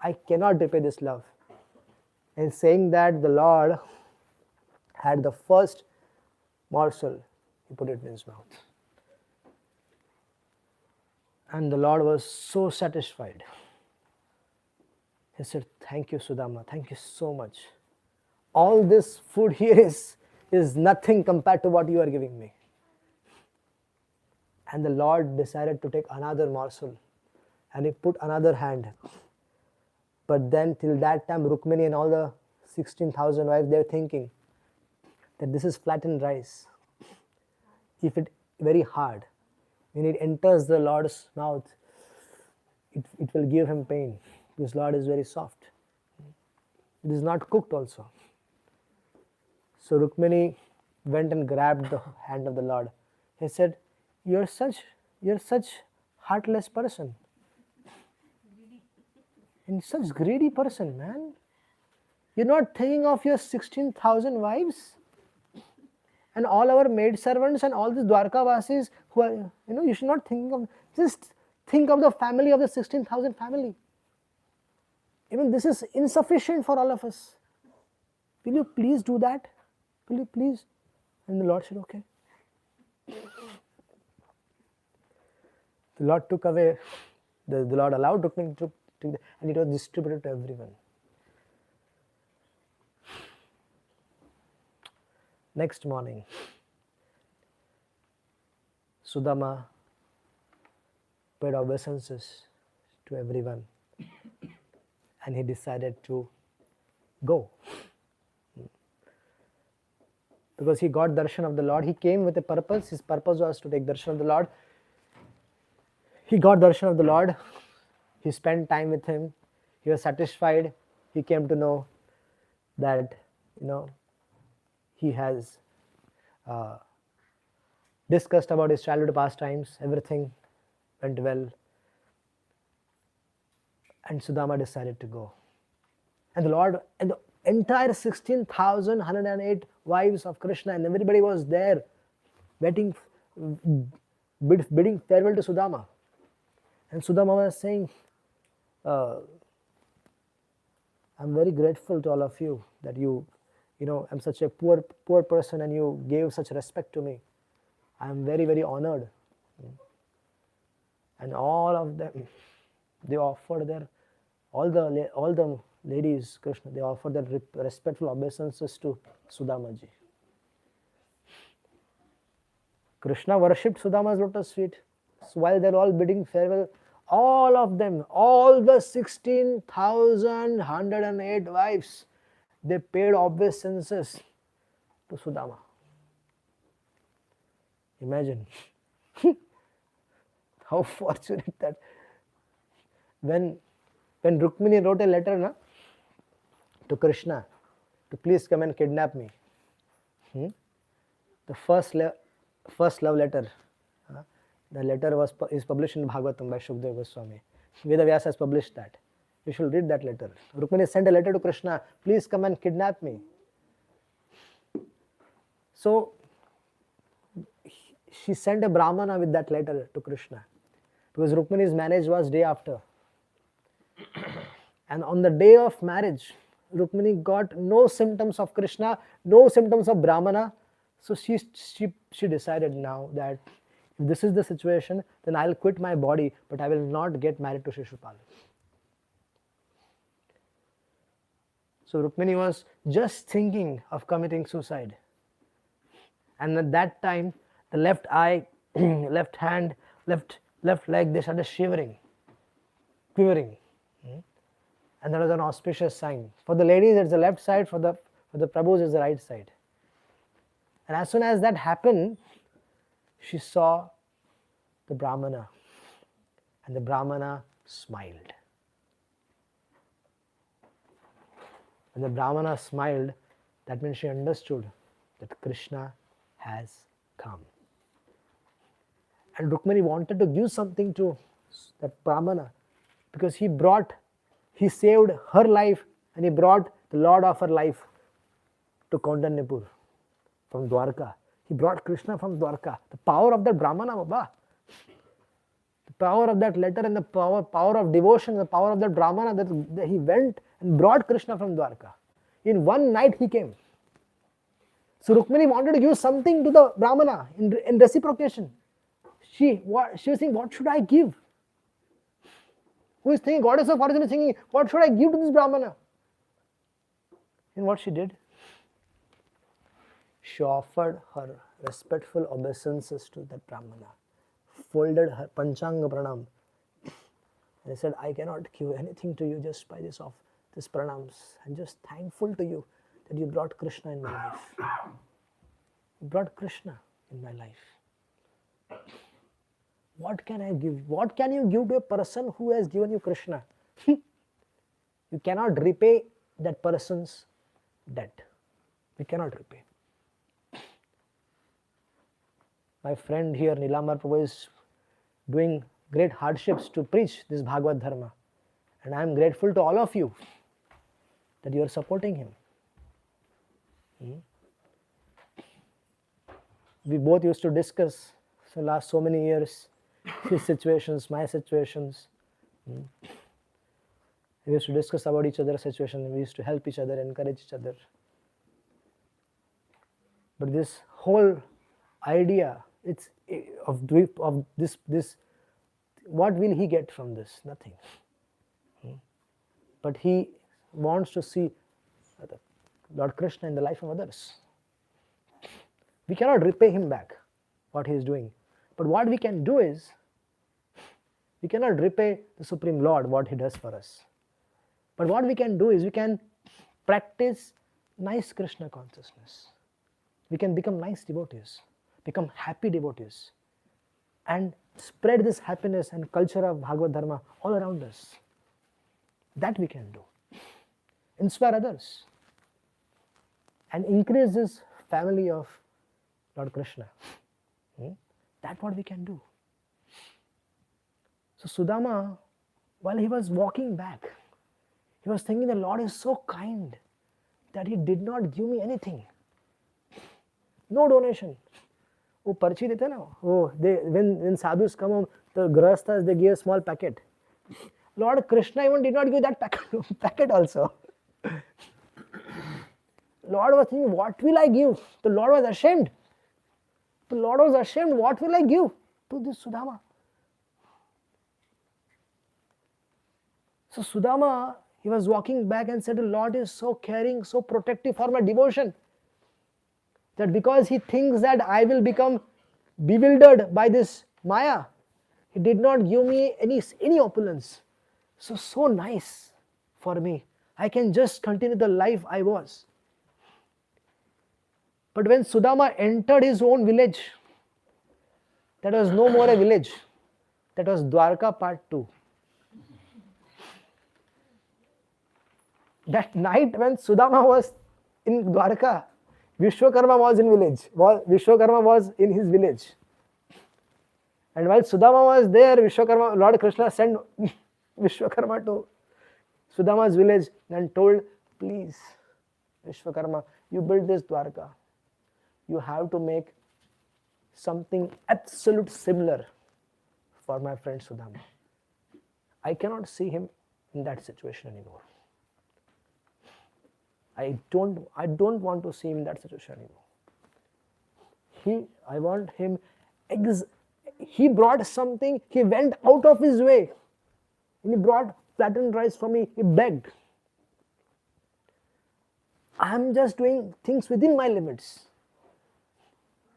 I cannot repay this love. And saying that, the Lord had the first morsel. He put it in his mouth. And the Lord was so satisfied. He said, thank you, Sudama. Thank you so much. All this food here is nothing compared to what you are giving me. And the Lord decided to take another morsel. And he put another hand. But then till that time, Rukmini and all the 16,000 wives, they were thinking that this is flattened rice. If it very hard, when it enters the Lord's mouth, it will give him pain. Because Lord is very soft. It is not cooked also. So Rukmini went and grabbed the hand of the Lord. He said, you're such heartless person. And such greedy person, man. You're not thinking of your 16,000 wives and all our maid servants and all the Dwarka Vasis who are, you should not think of, just think of the family of the 16,000 family. Even this is insufficient for all of us. Will you please do that? Will you please? And the Lord said, okay. The Lord took away, the Lord allowed Rukmini to take, and it was distributed to everyone. Next morning, Sudama paid obeisances to everyone. And he decided to go. Because he got darshan of the Lord. He came with a purpose. His purpose was to take darshan of the Lord. He got darshan of the Lord. He spent time with him. He was satisfied. He came to know that, he has discussed about his childhood pastimes. Everything went well. And Sudama decided to go. And the Lord, and the entire 16,108 wives of Krishna, and everybody was there, bidding farewell to Sudama. And Sudama was saying, I'm very grateful to all of you that I'm such a poor person and you gave such respect to me. I am very, very honored. And all of them, they offered all the ladies, Krishna, they offered their respectful obeisances to Sudamaji. Krishna worshipped Sudama's lotus feet. So while they're all bidding farewell, all of them, all the 16,108 wives, they paid obeisances to Sudama. Imagine. How fortunate that when Rukmini wrote a letter to Krishna to please come and kidnap me. The first love letter. The letter is published in Bhagavatam by Shukdev Goswami. Vedavyasa has published that. You should read that letter. Rukmini sent a letter to Krishna, please come and kidnap me. So she sent a Brahmana with that letter to Krishna, because Rukmini's marriage was day after. And on the day of marriage, Rukmini got no symptoms of Krishna, no symptoms of Brahmana. So she decided now that if this is the situation, then I'll quit my body, but I will not get married to Shishupal. So Rukmini was just thinking of committing suicide. And at that time, the left eye, left hand, left leg, they started shivering, quivering. And that was an auspicious sign. For the ladies, it's the left side, for the Prabhus, it's the right side. And as soon as that happened, she saw the Brahmana, and the Brahmana smiled. When the Brahmana smiled, that means she understood that Krishna has come. And Rukmini wanted to give something to that Brahmana, because he saved her life, and he brought the Lord of her life to Kaundinyapur from Dwarka. He brought Krishna from Dwarka. The power of that Brahmana, Baba. The power of that letter and the power of devotion, the power of that Brahmana, that he went and brought Krishna from Dwarka. In one night he came. So Rukmini wanted to give something to the Brahmana in reciprocation. She was thinking, what should I give? Who is thinking, God is so fortunate, thinking, what should I give to this Brahmana? And what she did? She offered her respectful obeisances to that Brahmana, folded her Panchanga Pranam, and said, I cannot give anything to you just by this pranams. I'm just thankful to you that you brought Krishna in my life. You brought Krishna in my life. What can I give? What can you give to a person who has given you Krishna? You cannot repay that person's debt. You cannot repay. My friend here, Nilamar Prabhu, is doing great hardships to preach this Bhagavad Dharma. And I am grateful to all of you that you are supporting him. We both used to discuss for the last so many years his situations, my situations. We used to discuss about each other's situation. We used to help each other, encourage each other. But this whole idea, it's of this, what will he get from this? Nothing. But he wants to see Lord Krishna in the life of others. We cannot repay him back what he is doing. But what we can do is, we cannot repay the Supreme Lord what he does for us. But what we can do is, we can practice nice Krishna consciousness. We can become nice devotees, become happy devotees, and spread this happiness and culture of Bhagavad Dharma all around us. That we can do. Inspire others and increase this family of Lord Krishna. That's what we can do. So Sudama, while he was walking back, he was thinking the Lord is so kind that he did not give me anything. No donation. Oh, parchi dete na? Oh, when sadhus come home, the grahasthas, they give a small packet. Lord Krishna even did not give that packet also. Lord was thinking, what will I give? The Lord was ashamed. The Lord was ashamed, what will I give to this Sudama? So Sudama, he was walking back and said, the Lord is so caring, so protective for my devotion, that because he thinks that I will become bewildered by this Maya, he did not give me any opulence. So nice for me. I can just continue the life I was. But when Sudama entered his own village, that was no more a village. That was Dwarka part 2. That night when Sudama was in Dwarka, Vishwakarma was in village. Vishwakarma was in his village. And while Sudama was there, Lord Krishna sent Vishwakarma to Sudama's village and told, please, Vishwakarma, you build this Dwarka. You have to make something absolute similar for my friend Sudama. I cannot see him in that situation anymore. I don't want to see him in that situation anymore. I want him, he brought something, he went out of his way. And he brought flattened rice for me, he begged. I am just doing things within my limits.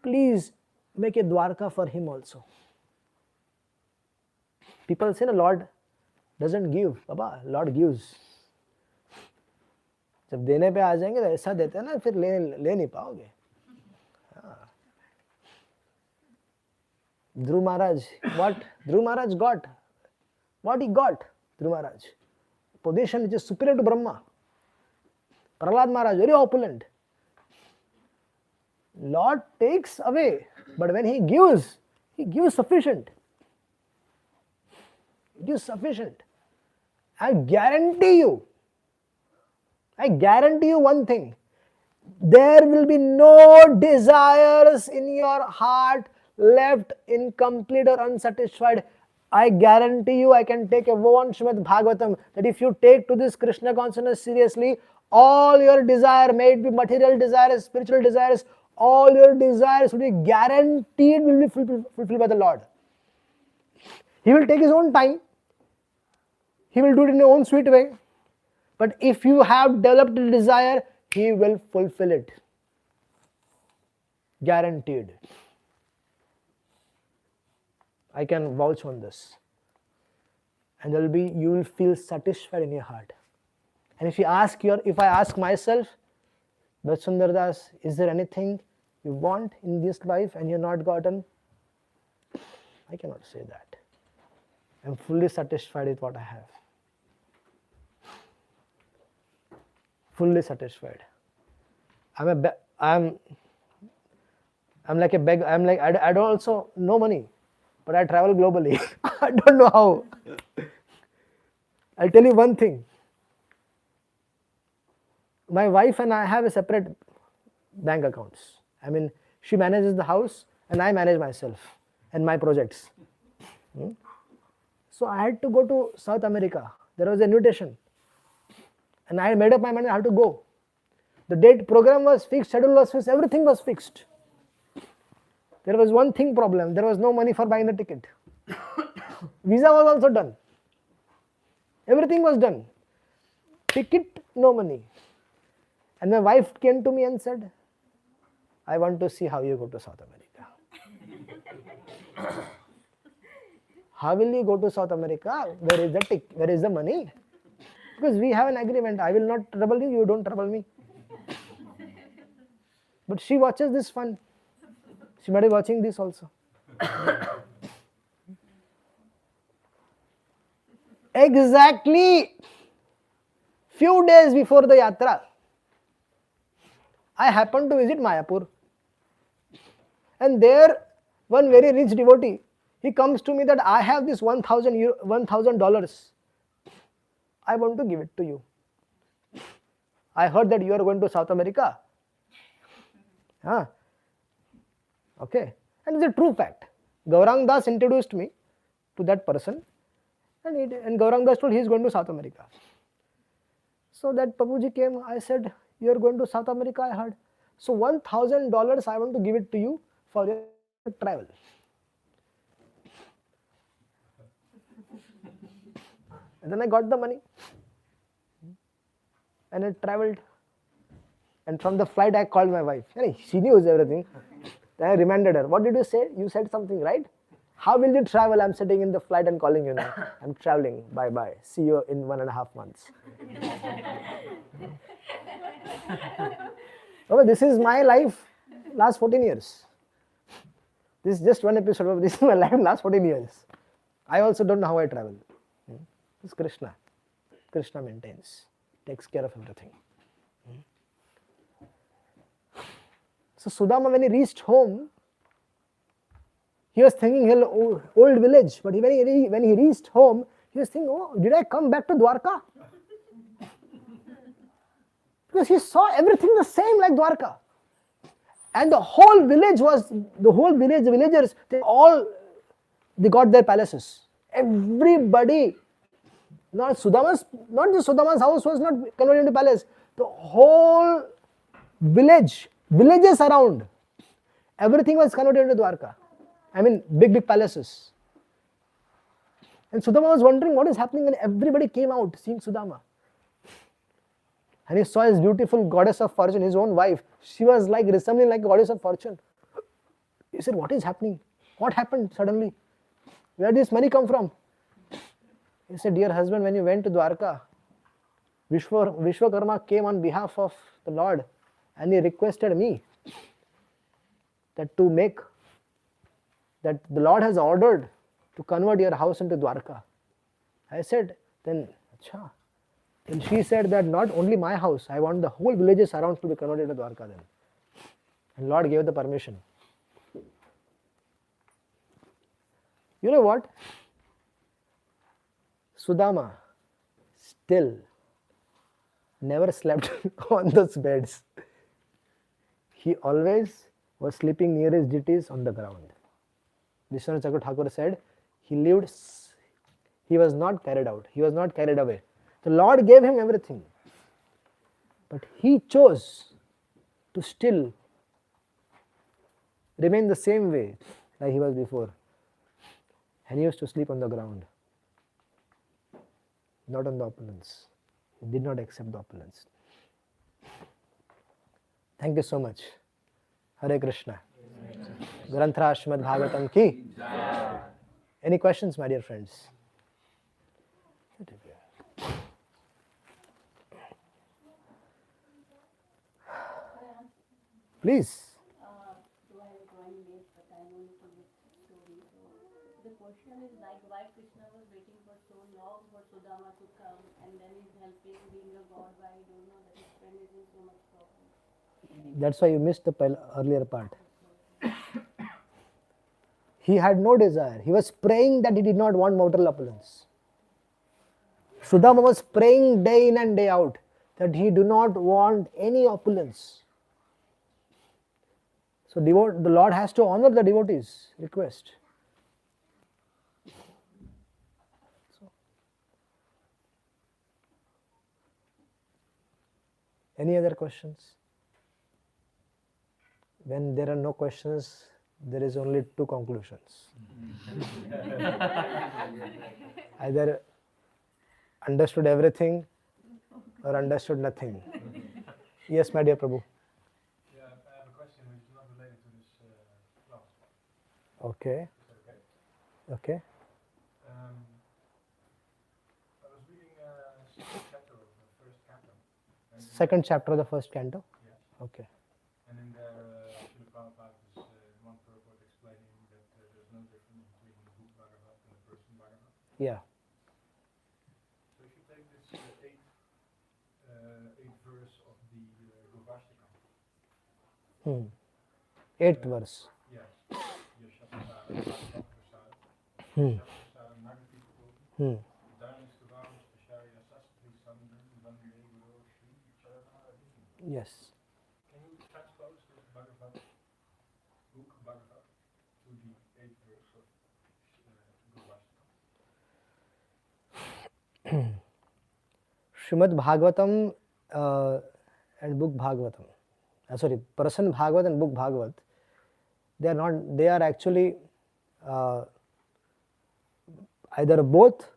Please make a Dwarka for him also. People say, no, Lord doesn't give. Baba, Lord gives. जब देने पे आ जाएंगे तो ऐसा देते हैं ना फिर ले नहीं पाओगे. Dhruv Maharaj, what Dhruv Maharaj got? What he got? Dhruv Maharaj, position which is superior to Brahma. Prahlad Maharaj, very opulent. Lord takes away, but when he gives sufficient. It is sufficient. I guarantee you one thing. There will be no desires in your heart left incomplete or unsatisfied. I guarantee you, I can take a vow on Srimad Bhagavatam that if you take to this Krishna consciousness seriously, all your desire, may it be material desires, spiritual desires, all your desires will be guaranteed will be fulfilled by the Lord. He will take his own time. He will do it in his own sweet way. But if you have developed a desire, he will fulfill it. Guaranteed. I can vouch on this. And you will feel satisfied in your heart. And if I ask myself, Brajsundar Das, is there anything you want in this life and you have not gotten? I cannot say that. I am fully satisfied with what I have. Fully satisfied. I'm like a beggar. I don't also no money, but I travel globally. I don't know how. I'll tell you one thing. My wife and I have a separate bank accounts. I mean, she manages the house and I manage myself and my projects. So I had to go to South America. There was an invitation. And I made up my mind I had to go. The date program was fixed, schedule was fixed, everything was fixed. There was one thing problem, there was no money for buying the ticket. Visa was also done. Everything was done. Ticket, no money. And my wife came to me and said, I want to see how you go to South America. How will you go to South America? Where is the ticket? Where is the money? Because we have an agreement, I will not trouble you, you don't trouble me. But she watches this fun. She might be watching this also. Exactly few days before the yatra, I happened to visit Mayapur. And there, one very rich devotee, he comes to me that I have this $1,000. I want to give it to you. I heard that you are going to South America. Okay. And it's a true fact. Gauranga Das introduced me to that person. And Gauranga Das told he is going to South America. So that Prabhuji came, I said, you are going to South America, I heard. So $1,000 I want to give it to you for your travel. And then I got the money. And I traveled. And from the flight I called my wife. She knows everything. Then I reminded her, what did you say? You said something, right? How will you travel? I'm sitting in the flight and calling you now. I'm traveling. Bye-bye. See you in 1.5 months. Oh, this is my life last 14 years. This is just one episode of this is my life last 14 years. I also don't know how I travel. It's Krishna. Krishna maintains, takes care of everything. So Sudama, when he reached home, he was thinking, old village. But when he reached home, he was thinking, oh, did I come back to Dwarka? Because he saw everything the same like Dwarka. And the villagers, they got their palaces. Everybody, not just Sudama's house was not converted into palace. The whole villages around, everything was converted into Dwarka. I mean, big palaces. And Sudama was wondering what is happening, and everybody came out seeing Sudama. And he saw his beautiful goddess of fortune, his own wife. She was like resembling like a goddess of fortune. He said, what is happening? What happened suddenly? Where did this money come from? He said, dear husband, when you went to Dwarka, Vishwakarma came on behalf of the Lord and he requested me that the Lord has ordered to convert your house into Dwarka. I said, then, acha. Then she said that not only my house, I want the whole villages around to be converted to Dwarka then. And Lord gave the permission. You know what? Sudama still never slept on those beds. He always was sleeping near his deities on the ground. Vishwanath Chakravarti Thakur said, he was not carried out, he was not carried away. The Lord gave him everything. But he chose to still remain the same way like he was before. And he used to sleep on the ground, not on the opulence. He did not accept the opulence. Thank you so much. Hare Krishna. Granthra Srimad Bhagavatam ki. Any questions, my dear friends? Please. Do I have a drawing late, but I know it's a bit story. So the question is like why Krishna was waiting for so long for Sudama to come and then he's helping being a god, why I don't know that his friend is in so much problem. That's why you missed the earlier part. He had no desire. He was praying that he did not want mortal opulence. Sudama was praying day in and day out that he do not want any opulence. So the Lord has to honor the devotee's request. Any other questions? When there are no questions, there is only two conclusions. Either understood everything or understood nothing. Yes, my dear Prabhu. Yeah, I have a question which is not related to this class. Okay. Okay. I was reading second chapter of the first canto. Second chapter of the first canto? Yes. Okay. And in there, Srila Prabhupada is one purport explaining that there's no difference between the book Bhagavatam and the person Bhagavatam. Yeah. So if you take this eighth verse of the Gopashtakam. Eighth verse. Yes. Hmm. Yes. Can you transpose this Bhagavad book Bhagavad to the eighth verse of Gopashtakam? Srimad Bhagavatam and book Bhagavatam. Person Bhagavat and book Bhagavat. They are actually either both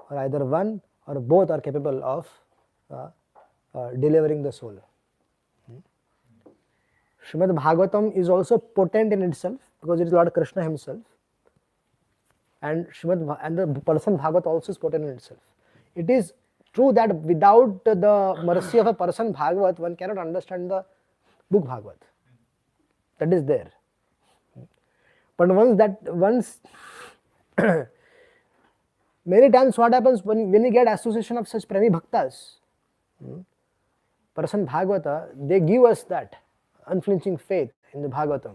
or either one or both are capable of delivering the soul. Srimad Bhagavatam is also potent in itself because it is Lord Krishna himself, and the person Bhagavat also is potent in itself. It is true that without the mercy of a person Bhagavat, one cannot understand the book Bhagavat. That is there. But once Many times what happens when we get association of such Premi Bhaktas, person Bhagavata, they give us that unflinching faith in the Bhagavatam.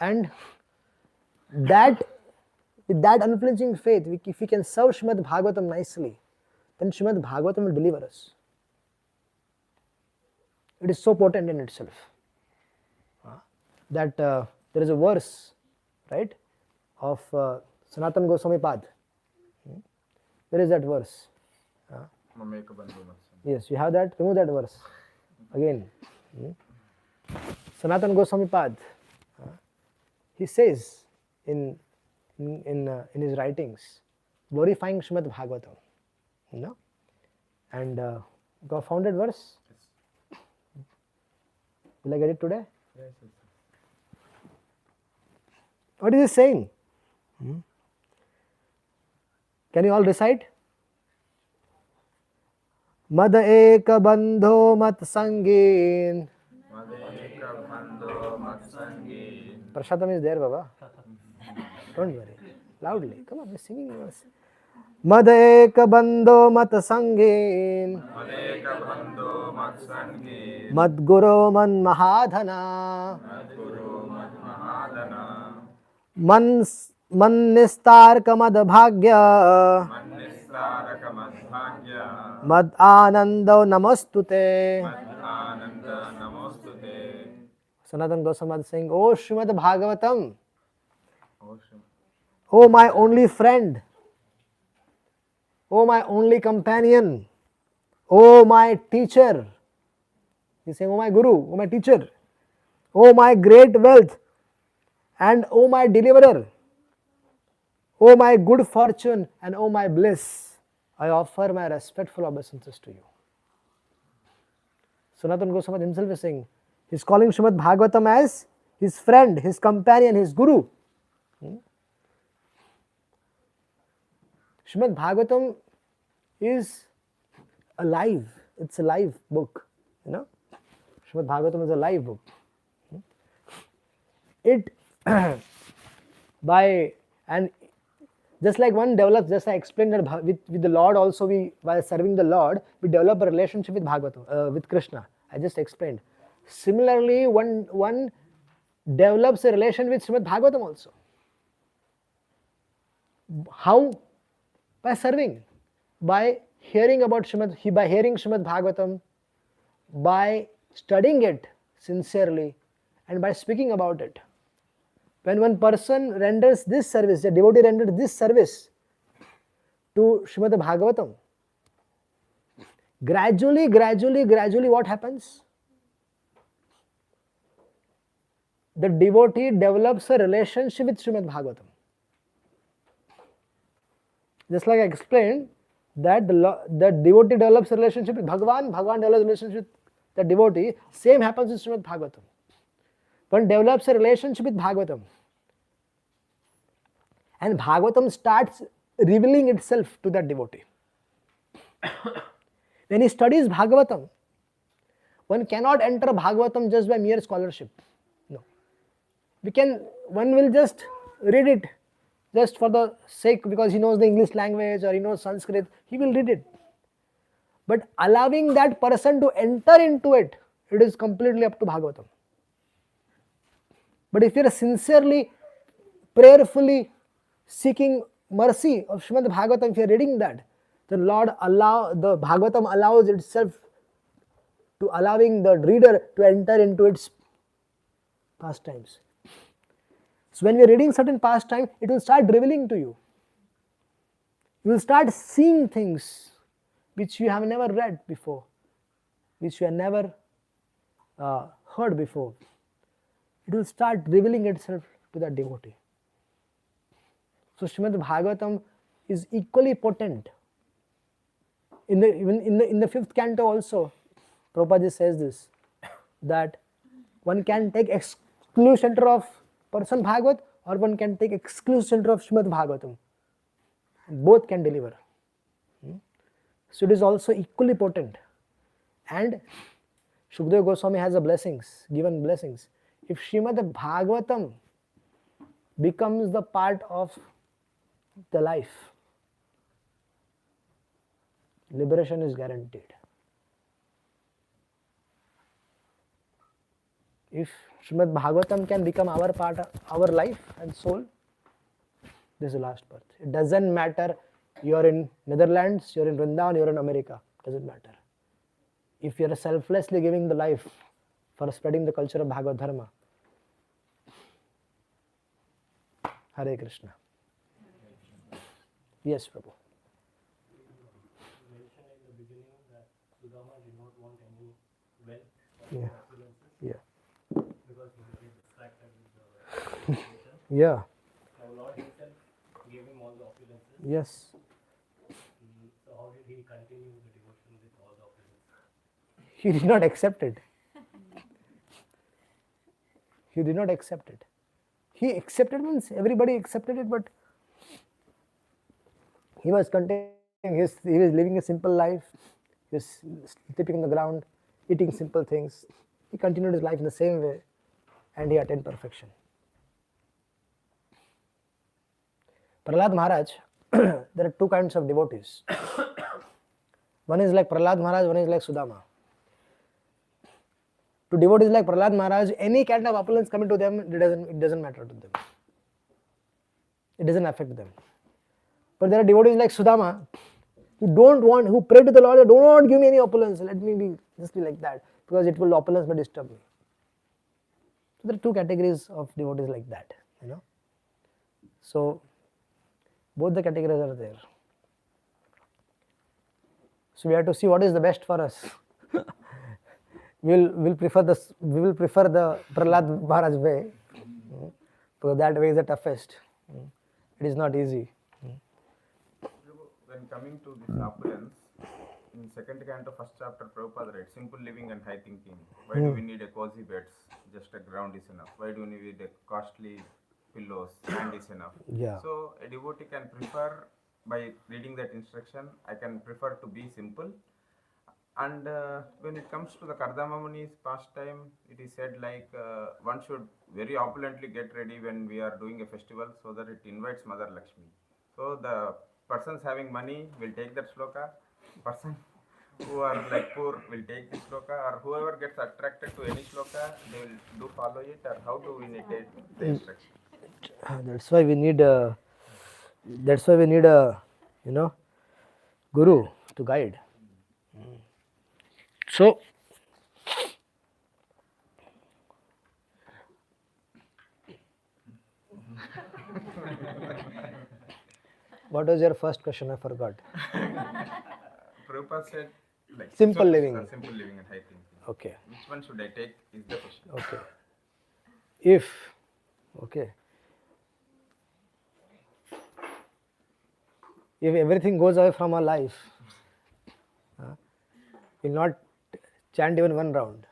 And that, with that unflinching faith, if we can serve Srimad Bhagavatam nicely, then Srimad Bhagavatam will deliver us. It is so potent in itself that there is a verse, right, of Sanatana Goswami Pad. Where is that verse? Yes, you have that. Remove that verse again. Sanatana Goswami Pad. He says in his writings, glorifying Srimad Bhagavatam. And got found that verse? Will I get it today? Yes. What is he saying? Can you all recite? Mad ek bandho mat sangin. Prashadam is there, Baba. Don't worry. Loudly. Come on, we're singing. Mad ek bandho mat sangin. Mad guru man mahadhana. Man nistarka mad bhagya. Mad ananda namastute. Sanatana Goswami is saying, O Srimad Bhagavatam, O my only friend, O my only companion, O my teacher. He is saying, O my guru, O my teacher, O my great wealth, and O my deliverer, O my good fortune, and O my bliss, I offer my respectful obeisances to you. Sanatana Goswami himself is saying, he is calling Srimad Bhagavatam as his friend, his companion, his guru. Srimad Bhagavatam is alive. It's a live book. Srimad Bhagavatam is a live book. It and just like one develops, just I explained that with the Lord also, while serving the Lord, we develop a relationship with Bhagavatam, with Krishna. I just explained. Similarly, one develops a relation with Srimad Bhagavatam also. How? By serving, by hearing about by hearing Srimad Bhagavatam, by studying it sincerely, and by speaking about it. When one person renders this service, a devotee renders this service to Srimad Bhagavatam, gradually what happens? The devotee develops a relationship with Srimad Bhagavatam. Just like I explained that the devotee develops a relationship with Bhagavan, Bhagavan develops a relationship with the devotee, same happens with Srimad Bhagavatam. One develops a relationship with Bhagavatam, and Bhagavatam starts revealing itself to that devotee. When he studies Bhagavatam, one cannot enter Bhagavatam just by mere scholarship. No. One will just read it just for the sake, because he knows the English language or he knows Sanskrit, he will read it. But allowing that person to enter into it, it is completely up to Bhagavatam. But if you are sincerely, prayerfully seeking mercy of Srimad Bhagavatam, if you are reading that, the Bhagavatam allows itself to allowing the reader to enter into its pastimes. So when we are reading certain pastime, it will start revealing to you. You will start seeing things which you have never read before, which you have never heard before. It will start revealing itself to that devotee. So Srimad Bhagavatam is equally potent. In the 5th canto also, Prabhupada says this, that one can take exclusive center of person Bhagavat, or one can take exclusive center of Srimad Bhagavatam. Both can deliver. So it is also equally potent. And Shukadeva Goswami has given blessings. If Srimad Bhagavatam becomes the part of the life, liberation is guaranteed. If Srimad Bhagavatam can become our part, our life and soul, this is the last birth. It doesn't matter you are in Netherlands, you are in Vrindavan, you are in America, doesn't matter. If you are selflessly giving the life for spreading the culture of Bhagavad Dharma, Hare Krishna. Yes, Prabhu. You mentioned in the beginning that Sudama did not want any wealth or Yeah. opulences Yeah. because he was distracted with the meditation. Yeah. Now Lord himself gave him all the opulences. Yes. So how did he continue the devotion with all the opulences? He did not accept it. He did not accept it. He accepted means everybody accepted it, but he was continuing. He was living a simple life. He was sleeping on the ground, eating simple things. He continued his life in the same way, and he attained perfection. Prahlad Maharaj, there are two kinds of devotees. One is like Prahlad Maharaj, one is like Sudama. To devotees like Prahlad Maharaj, any kind of opulence coming to them, it doesn't matter to them. It doesn't affect them. But there are devotees like Sudama who pray to the Lord, do not give me any opulence, let me be just be like that, because it will opulence may disturb me. So there are two categories of devotees like that, So both the categories are there. So we have to see what is the best for us. We will prefer the Prahlad Maharaj way, because that way is the toughest. It is not easy. When coming to this opulence, in second canto, first chapter, Prabhupada writes, simple living and high thinking. Why do we need a cozy beds? Just a ground is enough. Why do we need a costly pillows? Sand is enough. Yeah. So a devotee can prefer, by reading that instruction, I can prefer to be simple. And when it comes to the Kardama Muni's pastime, it is said like one should very opulently get ready when we are doing a festival so that it invites Mother Lakshmi. So the persons having money will take that sloka, person who are like poor will take this sloka, or whoever gets attracted to any sloka, they will do follow it, or how to imitate the instruction. That's why we need a guru to guide. So what was your first question? I forgot. Prabhupada said like Simple living. Simple living and high thinking. Okay. Which one should I take is the question. Okay. If everything goes away from our life, we'll not chant even one round.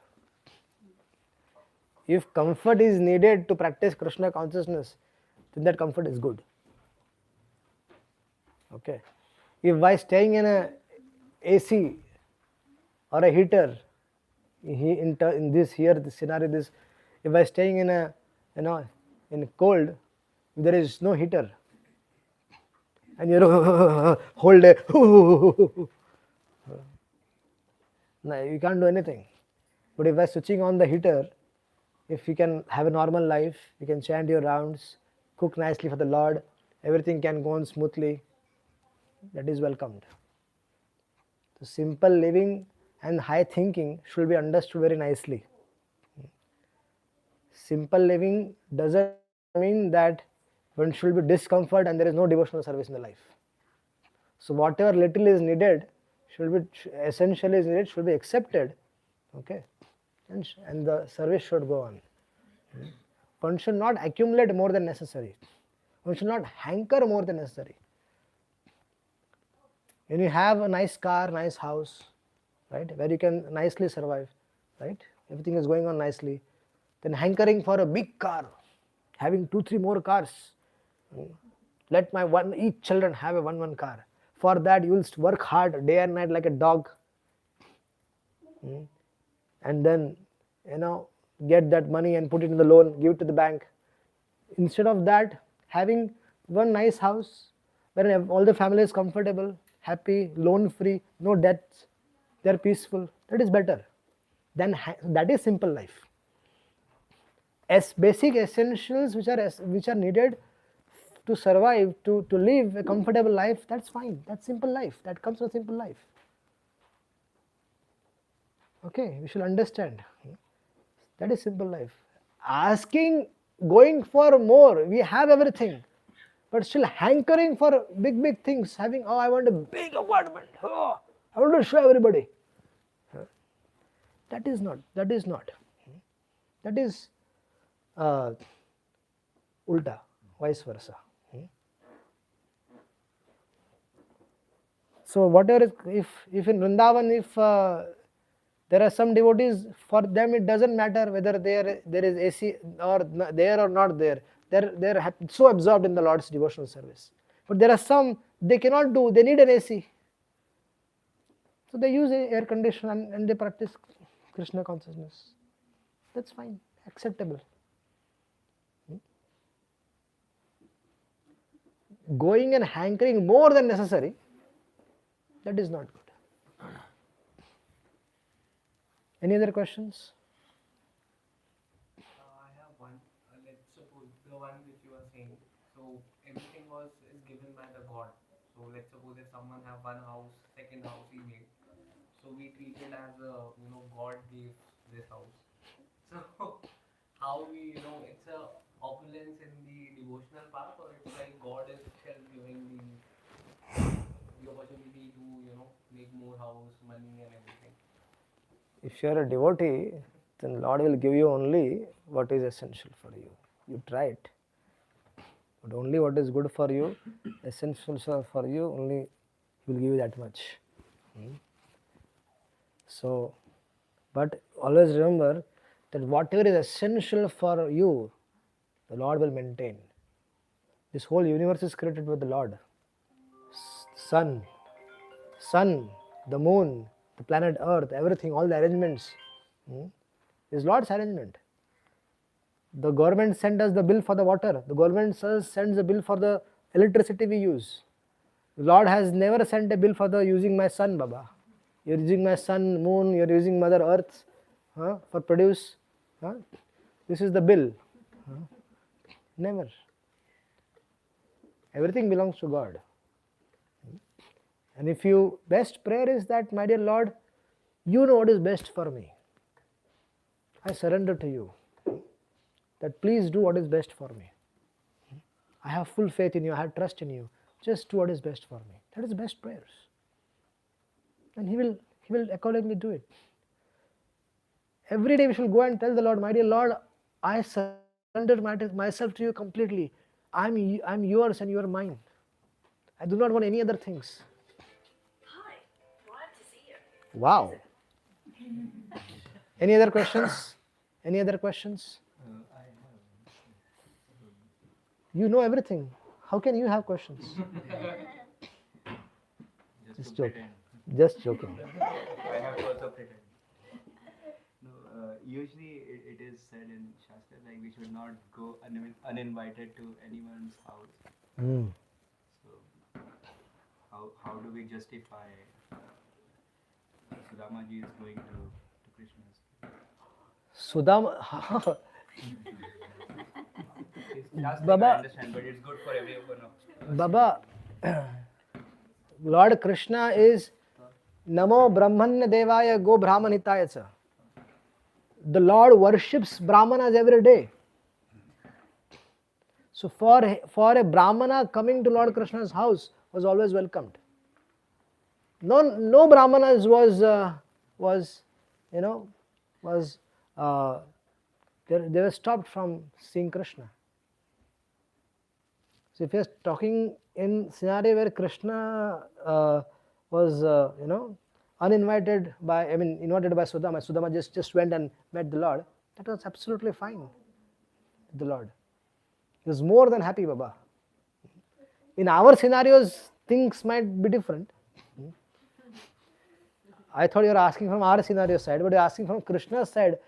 If comfort is needed to practice Krishna consciousness, then that comfort is good. Okay. If by staying in a AC or a heater, in this scenario, if by staying in a in cold, if there is no heater, and you're whole day, no, you can't do anything. But if by switching on the heater, if you can have a normal life, you can chant your rounds, cook nicely for the Lord, everything can go on smoothly, that is welcomed. So simple living and high thinking should be understood very nicely. Simple living doesn't mean that one should be discomfort and there is no devotional service in the life. So whatever little is needed should be essentially is needed should be accepted, okay, and the service should go on. One should not accumulate more than necessary. One should not hanker more than necessary. When you have a nice car, nice house, right, where you can nicely survive, right, everything is going on nicely, then hankering for a big car, having 2-3 more cars, let each children have a one car. For that you will work hard day and night like a dog, and then get that money and put it in the loan, give it to the bank. Instead of that, having one nice house where all the family is comfortable, happy, loan free, no debts, they are peaceful. That is better. That is simple life. As basic essentials which are needed to survive, to live a comfortable life, that's fine. That's simple life. That comes from simple life. Okay, we should understand. That is simple life. Going for more, we have everything. But still hankering for big things, having, I want a big apartment. I want to show everybody. That is not. That is ulta, vice versa. So whatever if in Vrindavan, if there are some devotees, for them it doesn't matter whether there is AC or there or not there. They're so absorbed in the Lord's devotional service. But there are some they cannot do. They need an AC. So they use air conditioner and they practice Krishna consciousness. That's fine, acceptable. Going and hankering more than necessary, that is not good. Any other questions? I have one. Let's suppose the one which you are saying. So everything is given by the God. So let's suppose if someone have one house, second house he made. So we treat it as God gave this house. So how we it's a opulence in the devotional path, or it's like God is still giving the opportunity to make more house, money and everything. If you are a devotee, then Lord will give you only what is essential for you. You try it. But only what is good for you, essential for you, only He will give you that much. So, but always remember that whatever is essential for you, the Lord will maintain. This whole universe is created by the Lord. Sun, the moon, the planet Earth, everything, all the arrangements is Lord's arrangement. The government sent us the bill for the water. The government sends the bill for the electricity we use. The Lord has never sent a bill for the using my sun, Baba. You're using my sun, moon, you're using Mother Earth for produce. This is the bill. Never. Everything belongs to God. And if you, best prayer is that, my dear Lord, you know what is best for me. I surrender to you. That please do what is best for me. I have full faith in you, I have trust in you. Just do what is best for me. That is the best prayers. And He will accordingly do it. Every day we shall go and tell the Lord, my dear Lord, I surrender myself to you completely. I'm yours and you are mine. I do not want any other things. Hi, glad to see you. Wow. Any other questions? Any other questions? You know everything. How can you have questions? Just joking. Just joking. I have to also pretend. No, usually it is said in Shastra like we should not go uninvited to anyone's house. So how do we justify Sudāmā ji is going to Krishna's? Sudama. Baba, I understand, but it's good for everyone. Baba, Lord Krishna is Namo Brahmanya Devaya Go Brahmanitaya cha. The Lord worships Brahmanas every day. So for a Brahmana coming to Lord Krishna's house was always welcomed. No Brahmanas they were stopped from seeing Krishna. So if you are talking in scenario where Krishna was invited by Sudama. Sudama just went and met the Lord. That was absolutely fine with the Lord. He was more than happy, Baba. In our scenarios, things might be different. I thought you were asking from our scenario side, but you are asking from Krishna's side.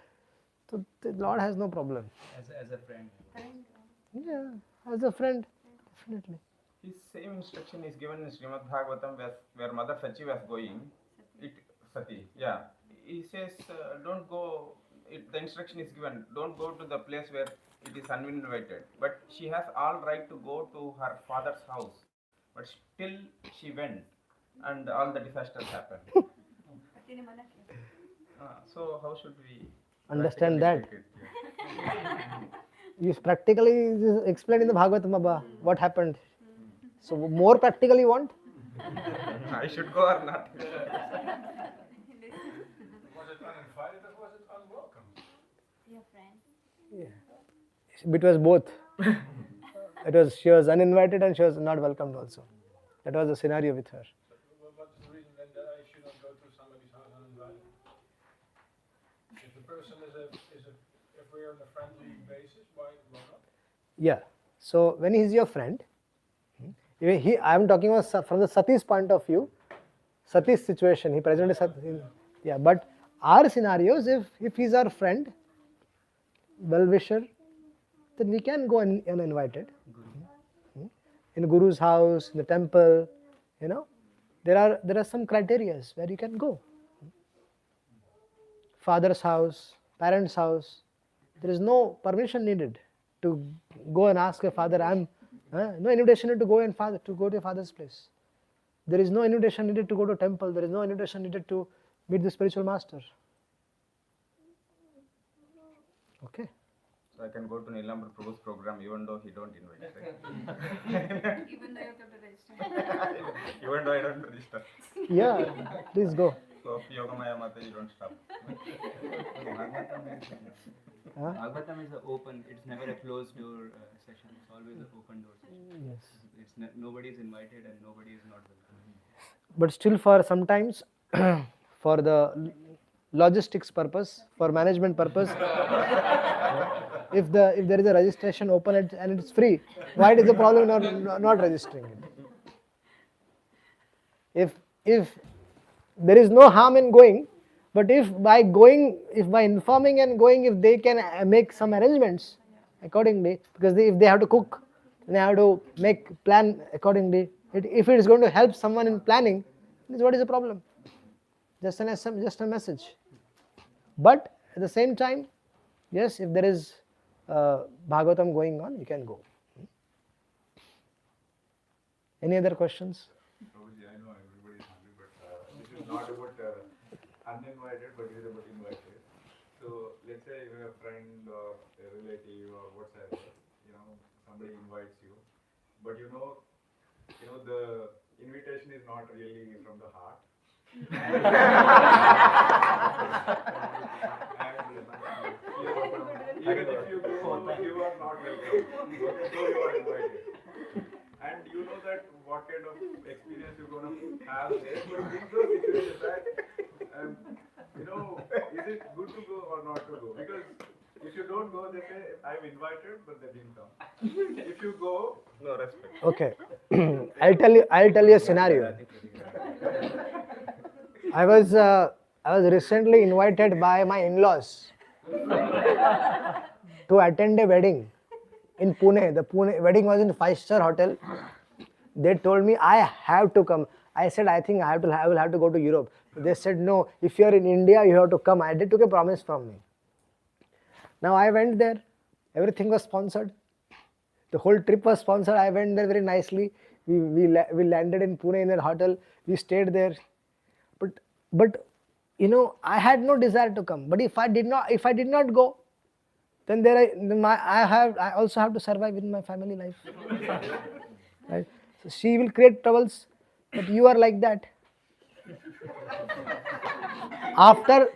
So the Lord has no problem. As a friend. Yeah, as a friend, definitely. His same instruction is given in Srimad Bhagavatam where Mother Sachi was going. Sati, yeah. He says, don't go, the instruction is given, don't go to the place where it is uninvited. But she has all right to go to her father's house. But still she went and all the disasters happened. So how should we Understand that? take it? Yeah. You practically explained in the Bhagavatam, Baba, what happened. So more practically you want? I should go or not? Was it uninvited or was it unwelcome? Your friend. It was both. She was uninvited and she was not welcomed also. That was the scenario with her. So what's the reason then that I should not go to somebody's house uninvited? If the person if we're on a friendly basis, why not? Yeah. So when he's your friend, I am talking about from the Sati's point of view, Sati's situation. He presented Sati. Yeah, but our scenarios, if he's our friend, well-wisher, then we can go uninvited. In Guru's house, in the temple, there are some criteria where you can go. Father's house, parents' house, there is no permission needed to go and ask your father. No invitation needed to go to your father's place. There is no invitation needed to go to temple. There is no invitation needed to meet the spiritual master. Okay. So I can go to Nilambar Prabhu's program even though he don't invite, right? Even though you have to register. Even though I don't register. Yeah, please go. So Yogamaya Mata, you don't stop. Bhagavatam is an open, it's never a closed door session, it's always an open door session. Yes. Nobody is invited and nobody is not welcome. But still for sometimes, for the logistics purpose, for management purpose, if there is a registration open and it's free, why is the problem not registering it? If there is no harm in going, but if by informing and going, if they can make some arrangements accordingly, because if they have to cook, they have to make plan accordingly. If it is going to help someone in planning, then what is the problem? Just a message. But at the same time, yes, if there is Bhagavatam going on, you can go. Any other questions? Prabhuji, I know everybody is hungry, but this is not about uninvited, but it is about invited. So let's say you have a friend or a relative or whatever, somebody invites you, but the invitation is not really from the heart. Even if you go, you are not welcome. Okay, so you are invited. And you know that what kind of experience you're going to have there. But in those situations, is it good to go or not to go? Because if you don't go, they say, I'm invited, but they didn't come. If you go, no respect. Okay. I'll tell you a scenario. I was recently invited by my in-laws to attend a wedding in Pune. The Pune wedding was in a 5-star hotel. They told me I have to come. I said I think I will have to go to Europe. They said no. If you are in India, you have to come. They took a promise from me. Now I went there. Everything was sponsored. The whole trip was sponsored. I went there very nicely. We landed in Pune in a hotel. We stayed there. But I had no desire to come. But if I did not go, then I also have to survive in my family life. Right? So she will create troubles, but you are like that. After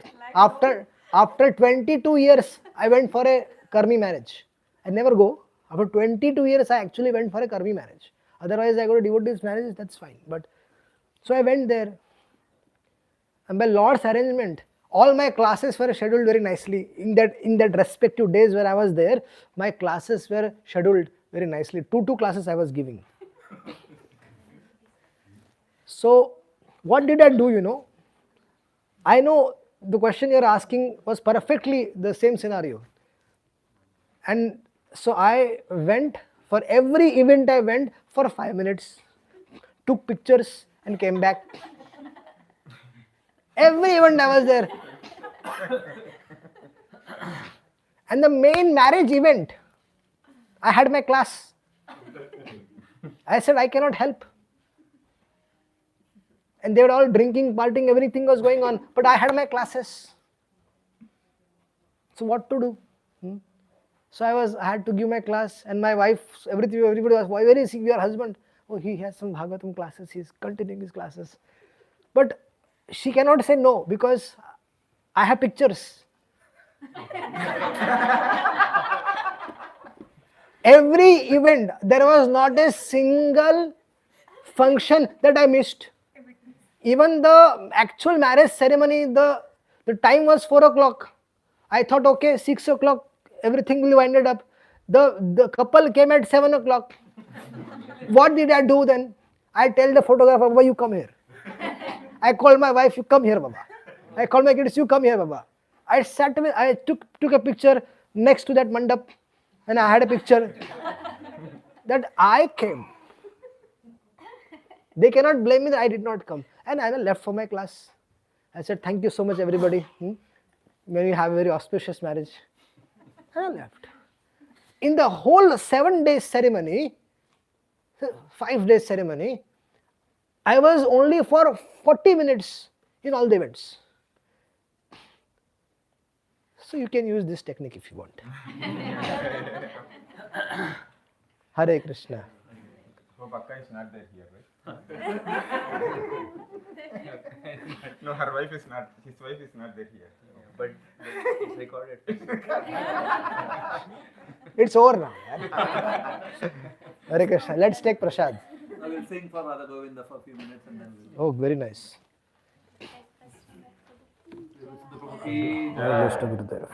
22 years, I went for a Karmi marriage. I never go. After 22 years, I actually went for a Karmi marriage. Otherwise, I go to devotees marriage, that's fine. But so I went there. And by Lord's arrangement, all my classes were scheduled very nicely. In that respective days where I was there, my classes were scheduled very nicely. Two classes I was giving. So what did I do, I know the question you're asking was perfectly the same scenario. And so I went For every event I went for 5 minutes, took pictures and came back. Every event I was there. And the main marriage event, I had my class. I said, I cannot help. And they were all drinking, partying, everything was going on. But I had my classes. So what to do? So I had to give my class, and my wife, everybody was, where is your husband? Oh, he has some Bhagavatam classes, he's continuing his classes. But she cannot say no because I have pictures. Every event, there was not a single function that I missed. Even the actual marriage ceremony, the time was 4 o'clock. I thought, okay, 6 o'clock, everything will be winded up. The couple came at 7 o'clock. What did I do then? I tell the photographer, Baba, you come here. I called my wife, you come here, Baba. I called my kids, you come here, Baba. I took a picture next to that mandap, and I had a picture that I came. They cannot blame me that I did not come. And I left for my class. I said, thank you so much, everybody. May you have a very auspicious marriage. And I left. In the whole 7 days ceremony, 5 days ceremony, I was only for 40 minutes in all the events. So you can use this technique if you want. Hare Krishna. So Bakka is not there here, right? No, her wife is not. His wife is not there here. But it's recorded. It's over now. Hare Krishna. Let's take prasad. I will sing for Radha Govinda for a few minutes and then we'll... Oh, very nice. The Prabhu.